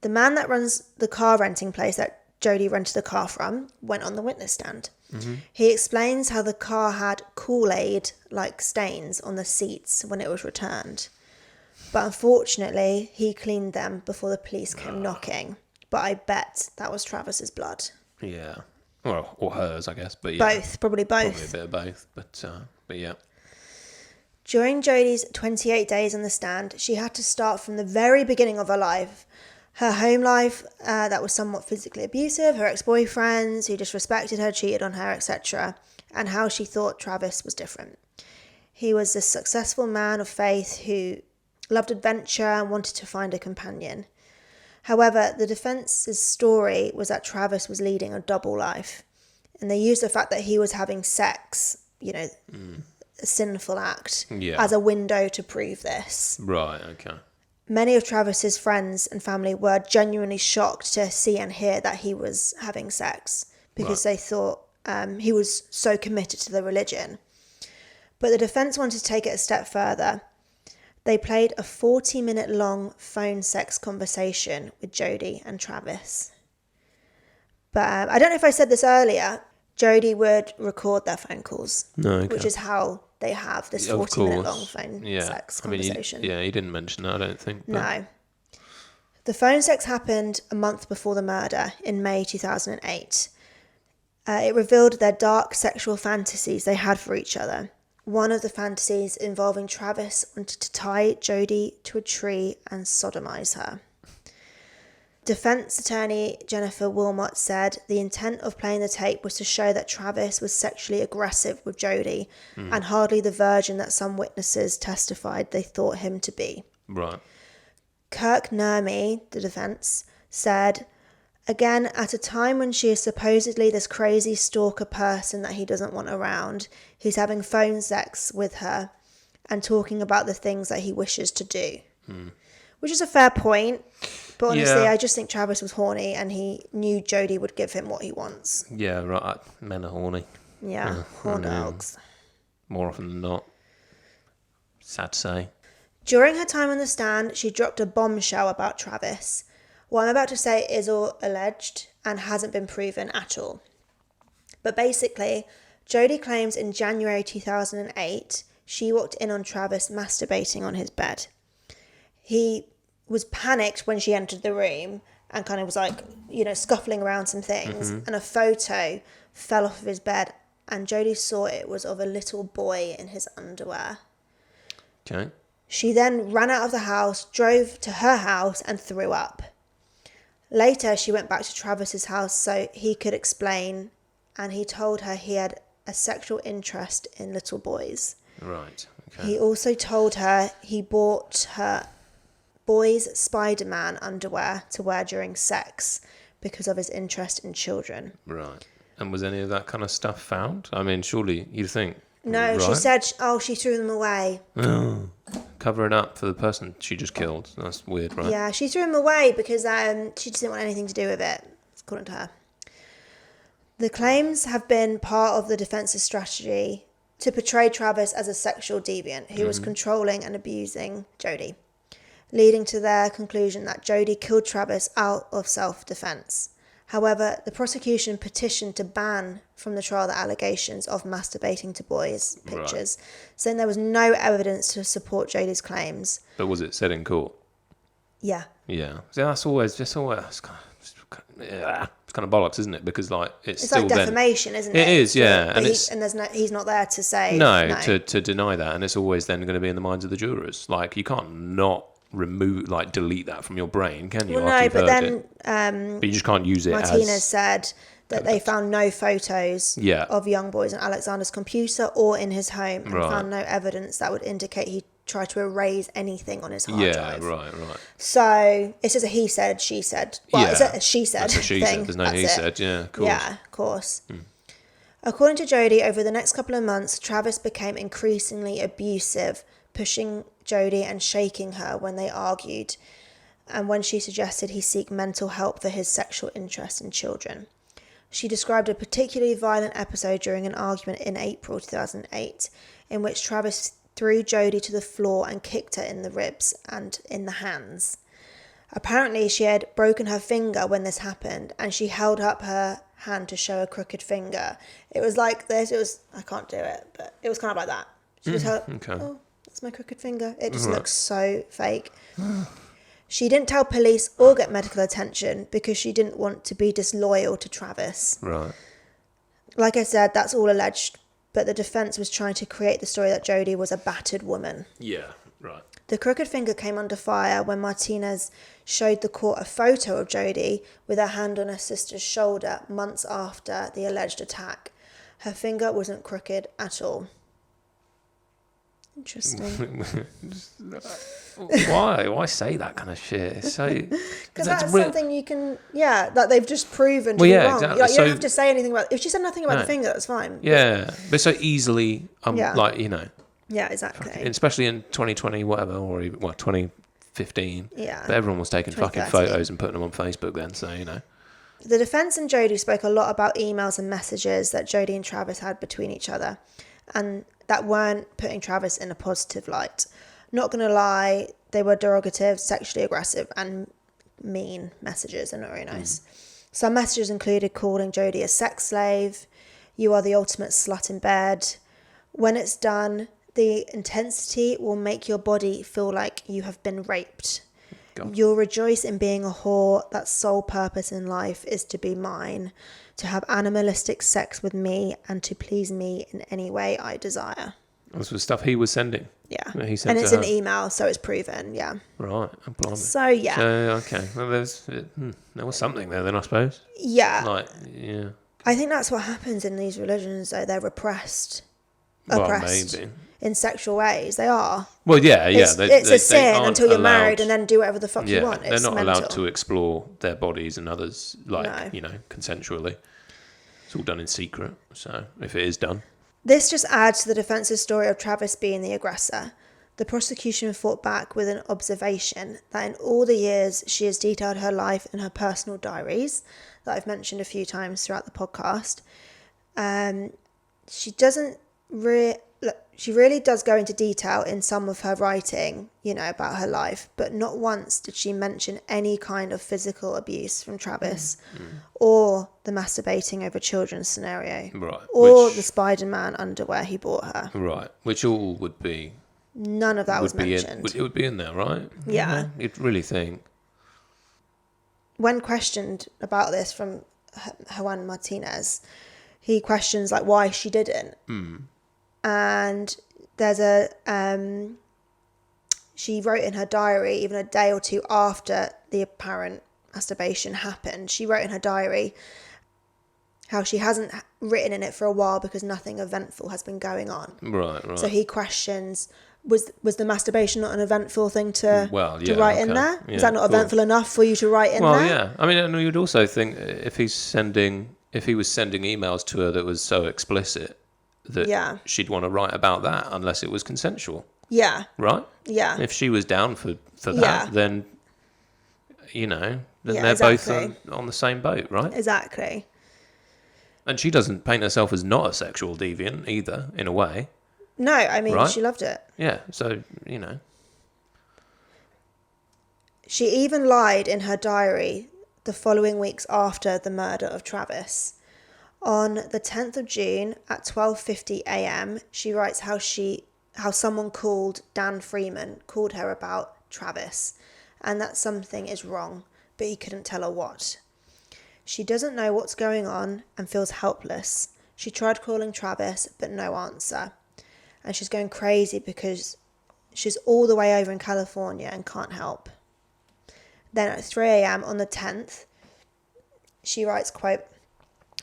The man that runs the car renting place that Jodi rented the car from went on the witness stand. He explains how the car had Kool-Aid-like stains on the seats when it was returned. But unfortunately, he cleaned them before the police came knocking. But I bet that was Travis's blood. Yeah. Well, or hers, I guess. But yeah. Probably both. Probably a bit of both, but yeah. During Jodi's 28 days on the stand, she had to start from the very beginning of her life. Her home life that was somewhat physically abusive, her ex-boyfriends who disrespected her, cheated on her, etc., and how she thought Travis was different. He was a successful man of faith who loved adventure and wanted to find a companion. However, the defence's story was that Travis was leading a double life, and they used the fact that he was having sex, you know, a sinful act, as a window to prove this. Right, okay. Many of Travis's friends and family were genuinely shocked to see and hear that he was having sex because they thought he was so committed to the religion. But the defense wanted to take it a step further. They played a 40-minute long phone sex conversation with Jodi and Travis. But I don't know if I said this earlier, Jodi would record their phone calls, which is how they have this 40-minute long phone sex conversation. You didn't mention that, I don't think. But... No. The phone sex happened a month before the murder in May 2008. It revealed their dark sexual fantasies they had for each other. One of the fantasies involving Travis wanted to tie Jodi to a tree and sodomize her. Defense attorney Jennifer Wilmot said the intent of playing the tape was to show that Travis was sexually aggressive with Jodi and hardly the virgin that some witnesses testified they thought him to be. Right. Kirk Nurmi, the defense, said, again, at a time when she is supposedly this crazy stalker person that he doesn't want around, he's having phone sex with her and talking about the things that he wishes to do. Which is a fair point. But honestly, I just think Travis was horny and he knew Jodi would give him what he wants. Yeah, right. Men are horny. Yeah, horn dogs. More often than not. Sad to say. During her time on the stand, she dropped a bombshell about Travis. What I'm about to say is all alleged and hasn't been proven at all. But basically, Jodi claims in January 2008, she walked in on Travis masturbating on his bed. He was panicked when she entered the room and kind of was like, scuffling around some things. And a photo fell off of his bed and Jodi saw it was of a little boy in his underwear. Okay. She then ran out of the house, drove to her house and threw up. Later, she went back to Travis's house so he could explain, and he told her he had a sexual interest in little boys. Right. Okay. He also told her he bought her boys' Spider-Man underwear to wear during sex because of his interest in children. Right. And was any of that kind of stuff found? I mean, surely you'd think... No, right? She said, she threw them away. Oh, covering up for the person she just killed. That's weird, right? Yeah, she threw them away because she just didn't want anything to do with it, according to her. The claims have been part of the defence's strategy to portray Travis as a sexual deviant who was controlling and abusing Jodi, leading to their conclusion that Jodi killed Travis out of self-defense. However, the prosecution petitioned to ban from the trial the allegations of masturbating to boys' pictures, saying there was no evidence to support Jodi's claims. But was it said in court? Yeah. Yeah. So that's always it's kind of bollocks, isn't it? Because it's still like defamation, isn't it? It is, yeah. But he's not there to say no. To deny that, and it's always then going to be in the minds of the jurors. You can't not delete that from your brain, can you? Well, no, but then but you just can't use it. Martinez said that they found no photos of young boys on Alexander's computer or in his home, and found no evidence that would indicate he tried to erase anything on his hard drive. Right. So it's just a he said, she said. Well, it's a she said That's a she thing. said. There's no he said. Yeah, of course. Yeah, of course. According to Jodi, over the next couple of months, Travis became increasingly abusive, pushing Jodi and shaking her when they argued, and when she suggested he seek mental help for his sexual interest in children. She described a particularly violent episode during an argument in April 2008, in which Travis threw Jodi to the floor and kicked her in the ribs and in the hands. Apparently, she had broken her finger when this happened, and she held up her hand to show a crooked finger. It was like this. I can't do it, but it was kind of like that. She just held, that's my crooked finger. It just looks so fake. She didn't tell police or get medical attention because she didn't want to be disloyal to Travis. Right. Like I said, that's all alleged, but the defence was trying to create the story that Jodi was a battered woman. Yeah, right. The crooked finger came under fire when Martinez showed the court a photo of Jodi with her hand on her sister's shoulder months after the alleged attack. Her finger wasn't crooked at all. Interesting. Why say that kind of shit? It's so because that's something you can that they've just proven to be wrong. Exactly. You don't have to say anything about. If she said nothing about the finger, that's fine. Yeah, but so easily, Yeah, exactly. Especially in 2020, whatever, or even 2015. Yeah. But everyone was taking fucking photos and putting them on Facebook then, so The defence and Jodi spoke a lot about emails and messages that Jodi and Travis had between each other. And that weren't putting Travis in a positive light. Not going to lie, they were derogative, sexually aggressive, and mean messages. They're not very nice. Some messages included calling Jodi a sex slave, you are the ultimate slut in bed. When it's done, the intensity will make your body feel like you have been raped. God. You'll rejoice in being a whore. That sole purpose in life is to be mine, to have animalistic sex with me, and to please me in any way I desire. This was stuff he was sending. Yeah. He sent And it's to an her. email, so it's proven, yeah. Right. Blimey. So, yeah. So, okay. Well, there was something there then, I suppose. Yeah. Like, yeah. I think that's what happens in these religions, though. They're oppressed Well, maybe. in sexual ways. They are. Well, yeah. It's a sin aren't until you're allowed, married and then do whatever the fuck you want. They're It's not mental. allowed to explore their bodies and others, like, No. consensually. It's all done in secret. So, if it is done. This just adds to the defence's story of Travis being the aggressor. The prosecution fought back with an observation that in all the years she has detailed her life in her personal diaries, that I've mentioned a few times throughout the podcast, she really does go into detail in some of her writing, about her life, but not once did she mention any kind of physical abuse from Travis or the masturbating over children scenario, Right. or the Spider-Man underwear he bought her. Right. Which all would be... None of that was mentioned. It would be in there, right? Yeah. You'd really think. When questioned about this from Juan Martinez, he questions why she didn't. And there's she wrote in her diary, even a day or two after the apparent masturbation happened, she wrote in her diary how she hasn't written in it for a while because nothing eventful has been going on. Right. So he questions, was the masturbation not an eventful thing to write in there? Yeah, is that not eventful enough for you to write in there? Well, yeah. I mean, and you'd also think if he was sending emails to her that was so explicit that she'd want to write about that unless it was consensual. Yeah. Right? Yeah. If she was down for that, then, they're both on the same boat, right? Exactly. And she doesn't paint herself as not a sexual deviant either, in a way. No, I mean, right? She loved it. Yeah, so, She even lied in her diary the following weeks after the murder of Travis. On the 10th of June at 12:50 a.m, she writes how someone called Dan Freeman called her about Travis and that something is wrong, but he couldn't tell her what. She doesn't know what's going on and feels helpless. She tried calling Travis, but no answer. And she's going crazy because she's all the way over in California and can't help. Then at 3 a.m. on the 10th, she writes, quote,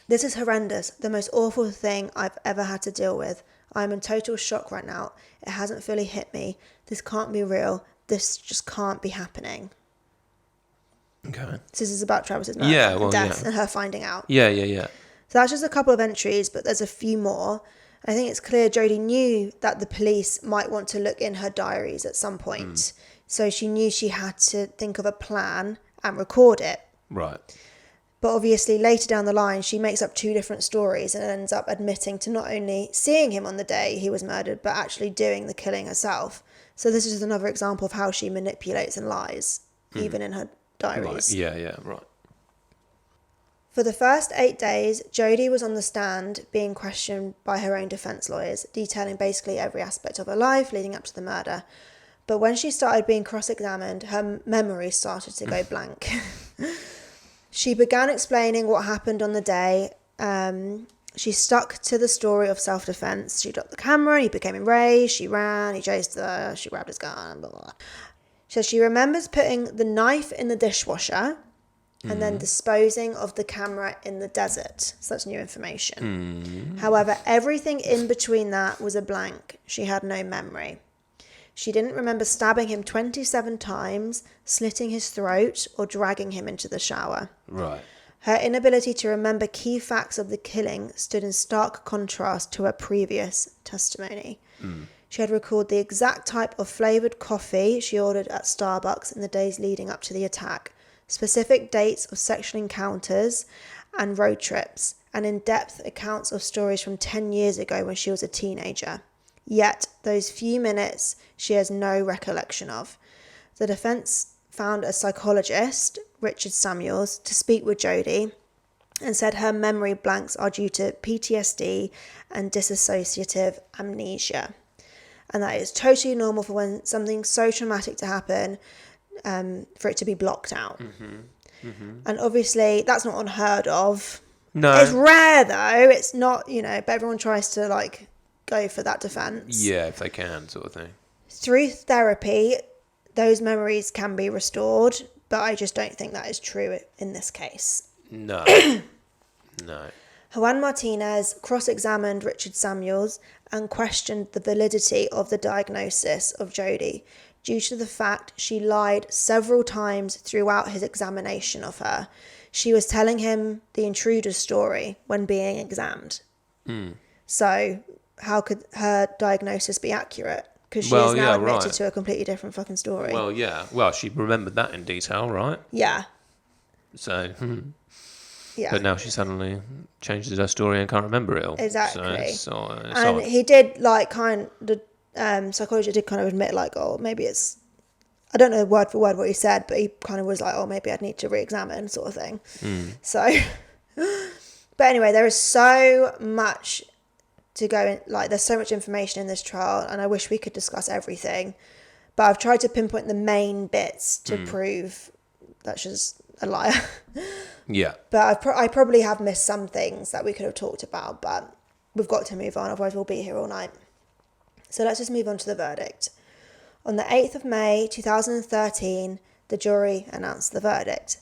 "This is horrendous, the most awful thing I've ever had to deal with. I'm in total shock right now. It hasn't fully hit me. This can't be real. This just can't be happening." Okay. So this is about Travis's murder and death and her finding out. Yeah. So that's just a couple of entries, but there's a few more. I think it's clear Jodi knew that the police might want to look in her diaries at some point. So she knew she had to think of a plan and record it. Right. But obviously later down the line, she makes up two different stories and ends up admitting to not only seeing him on the day he was murdered, but actually doing the killing herself. So this is another example of how she manipulates and lies, even in her diaries. Right. Yeah, right. For the first 8 days, Jodi was on the stand being questioned by her own defence lawyers, detailing basically every aspect of her life leading up to the murder. But when she started being cross-examined, her memory started to go blank. She began explaining what happened on the day. She stuck to the story of self-defence. She dropped the camera, he became enraged, she ran, he chased her, she grabbed his gun, blah, blah, blah. So she remembers putting the knife in the dishwasher and then disposing of the camera in the desert. So that's new information. However, everything in between that was a blank. She had no memory. She didn't remember stabbing him 27 times, slitting his throat, or dragging him into the shower. Right. Her inability to remember key facts of the killing stood in stark contrast to her previous testimony. She had recalled the exact type of flavoured coffee she ordered at Starbucks in the days leading up to the attack, specific dates of sexual encounters and road trips, and in-depth accounts of stories from 10 years ago when she was a teenager. Yet those few minutes she has no recollection of. The defence found a psychologist, Richard Samuels, to speak with Jodi and said her memory blanks are due to PTSD and dissociative amnesia. And that is totally normal for when something so traumatic to happen, for it to be blocked out. And obviously that's not unheard of. No. It's rare though. It's not, but everyone tries to like go for that defence. Yeah, if they can, sort of thing. Through therapy, those memories can be restored, but I just don't think that is true in this case. No. No. Juan Martinez cross-examined Richard Samuels and questioned the validity of the diagnosis of Jodi due to the fact she lied several times throughout his examination of her. She was telling him the intruder's story when being examined. So how could her diagnosis be accurate? Because she is now admitted to a completely different fucking story. Well, yeah. Well, she remembered that in detail, right? Yeah. So, yeah. But now she suddenly changes her story and can't remember it all. Exactly. So it's and odd. he did the psychologist did kind of admit like, oh, maybe it's, I don't know word for word what he said, but he kind of was like, oh, maybe I'd need to re-examine sort of thing. So, but anyway, there is so much to go in, like there's so much information in this trial and I wish we could discuss everything, but I've tried to pinpoint the main bits to prove that she's a liar. Yeah. But I probably have missed some things that we could have talked about, but we've got to move on, otherwise we'll be here all night. So let's just move on to the verdict. On the 8th of May 2013, the jury announced the verdict.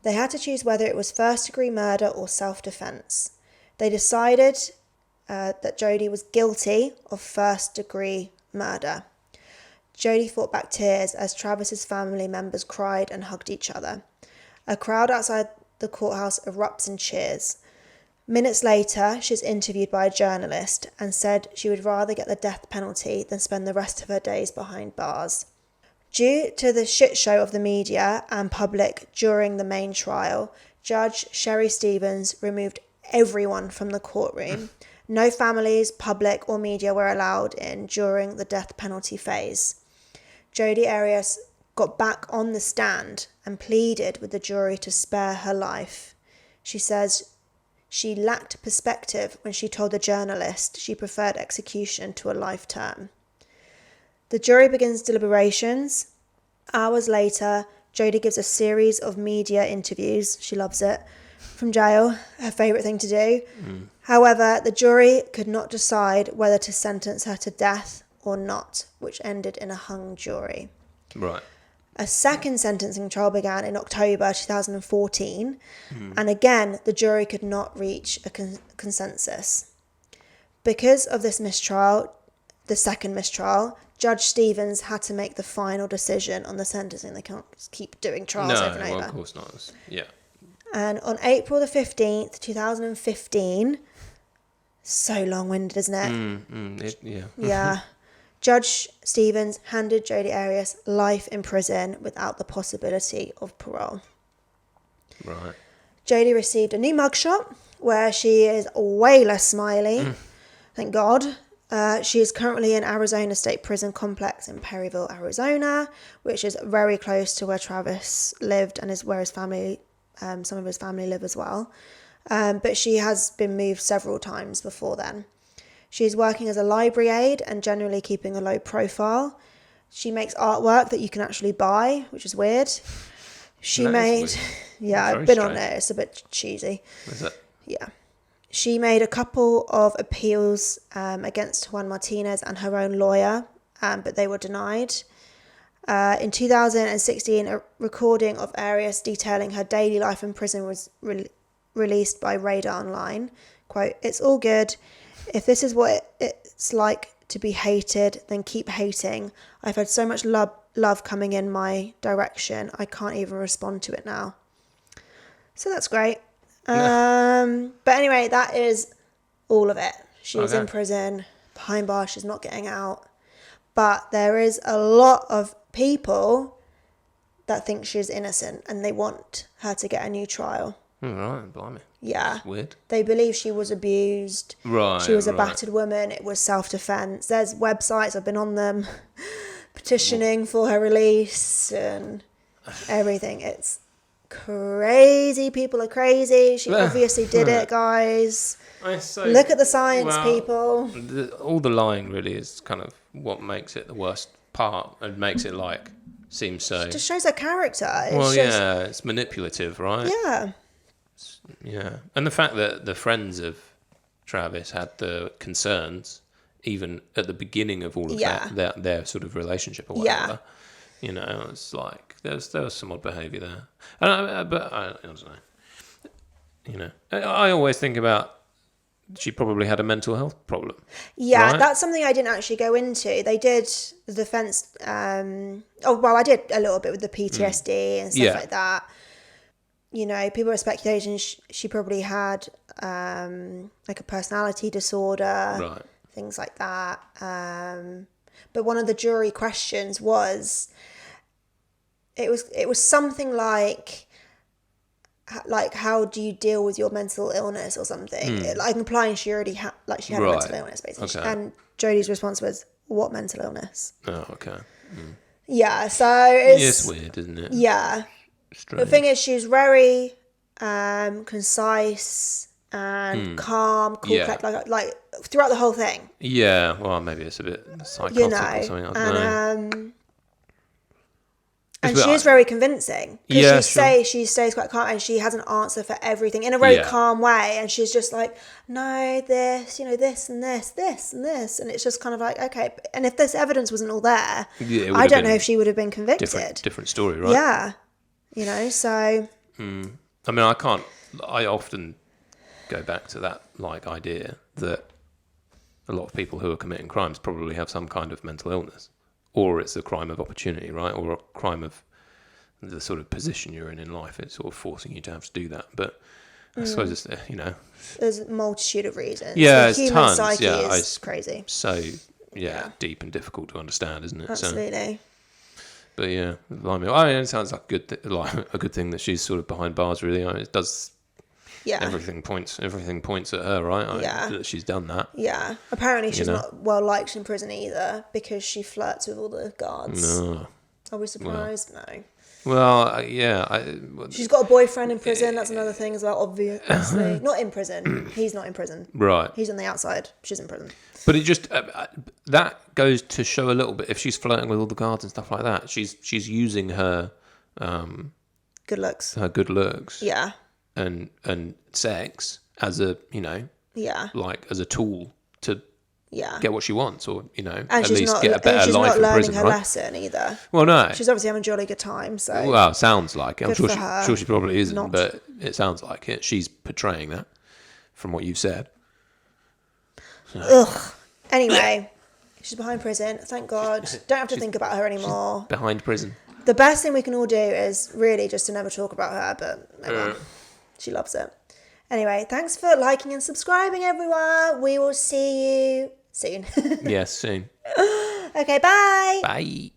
They had to choose whether it was first-degree murder or self-defence. They decided that Jodi was guilty of first-degree murder. Jodi fought back tears as Travis's family members cried and hugged each other. A crowd outside the courthouse erupts in cheers. Minutes later, she's interviewed by a journalist and said she would rather get the death penalty than spend the rest of her days behind bars. Due to the shit show of the media and public during the main trial, Judge Sherry Stevens removed everyone from the courtroom. No families, public or media were allowed in during the death penalty phase. Jodi Arias got back on the stand and pleaded with the jury to spare her life. She says she lacked perspective when she told the journalist she preferred execution to a life term. The jury begins deliberations. Hours later, Jodi gives a series of media interviews. She loves it. From jail, her favourite thing to do. However, the jury could not decide whether to sentence her to death or not, which ended in a hung jury. Right. A second sentencing trial began in October 2014, and again, the jury could not reach a consensus. Because of this mistrial, the second mistrial, Judge Stevens had to make the final decision on the sentencing. They can't keep doing trials over and over. No, of course not. Yeah. And on April the 15th, 2015, so long-winded, isn't it? Yeah. Yeah. Judge Stevens handed Jodi Arias life in prison without the possibility of parole. Right. Jodi received a new mugshot where she is way less smiley. Thank God. She is currently in Arizona State Prison Complex in Perryville, Arizona, which is very close to where Travis lived and is where his family, some of his family live as well. But she has been moved several times before then. She's working as a library aide and generally keeping a low profile. She makes artwork that you can actually buy, which is weird. She made... Yeah, I've been on there. It's a bit cheesy. Is it? Yeah. She made a couple of appeals against Juan Martinez and her own lawyer, but they were denied. In 2016, a recording of Arias detailing her daily life in prison was released by Radar Online. Quote, "It's all good. If this is what it's like to be hated, then keep hating. I've had so much love coming in my direction. I can't even respond to it now." So that's great. But anyway, that is all of it. She's in prison, behind bars, she's not getting out. But there is a lot of people that think she's innocent and they want her to get a new trial. Right, blimey. Yeah. That's weird. They believe she was abused. Right. She was a battered woman. It was self-defense. There's websites, I've been on them, petitioning for her release and everything. It's crazy. People are crazy. She obviously did it, guys. Look at the science, people. All the lying really is kind of what makes it the worst part and makes it like seem so. It just shows her character. It's manipulative, right? Yeah. Yeah. And the fact that the friends of Travis had the concerns even at the beginning of all of their sort of relationship or whatever. You know, it's like there was some odd behaviour there. But I don't know. You know, I always think about she probably had a mental health problem. Yeah, right? That's something I didn't actually go into. They did the defence. I did a little bit with the PTSD and stuff like that. You know, people are speculating she probably had like a personality disorder, things like that. But one of the jury questions was, it was something like how do you deal with your mental illness or something, like implying she already had a mental illness basically. And Jodi's response was, what mental illness? Oh, okay. Yeah, so it's weird, isn't it? Yeah. Strange. The thing is, she's very concise and calm, cool, like throughout the whole thing. Yeah, well, maybe it's a bit psychotic or something. I don't know. And she is very convincing. Because she stays quite calm and she has an answer for everything in a very calm way. And she's just like, no, this, this and this, this and this. And it's just kind of like, okay. And if this evidence wasn't all there, I don't know if she would have been convicted. Different story, right? Yeah. So. I mean, I often go back to that idea that a lot of people who are committing crimes probably have some kind of mental illness. Or it's a crime of opportunity, right? Or a crime of the sort of position you're in life. It's sort of forcing you to have to do that. But I suppose it's, there's a multitude of reasons. Yeah, the human tons. psyche is crazy. So, deep and difficult to understand, isn't it? Absolutely. But yeah, it sounds like a good thing that she's sort of behind bars, really. It does... Yeah. Everything points at her, right? That she's done that. Yeah. Apparently she's not well liked in prison either because she flirts with all the guards. No. Are we surprised? No. Well, she's got a boyfriend in prison. That's another thing as well, obviously. Not in prison. He's not in prison. Right. He's on the outside. She's in prison. But it just that goes to show a little bit. If she's flirting with all the guards and stuff like that, she's using her good looks. Her good looks. Yeah. And sex as a as a tool to get what she wants, or and at least get a better life in prison. She's not learning her lesson either. Well, no, she's obviously having a jolly good time. So well, sounds like it. I'm sure she probably isn't, not. But it sounds like it. She's portraying that from what you've said. So. Ugh. Anyway, she's behind prison. Thank God. Don't have to think about her anymore. Behind prison. The best thing we can all do is really just to never talk about her, but she loves it. Anyway, thanks for liking and subscribing, everyone. We will see you soon. Yes, soon. Okay, bye. Bye.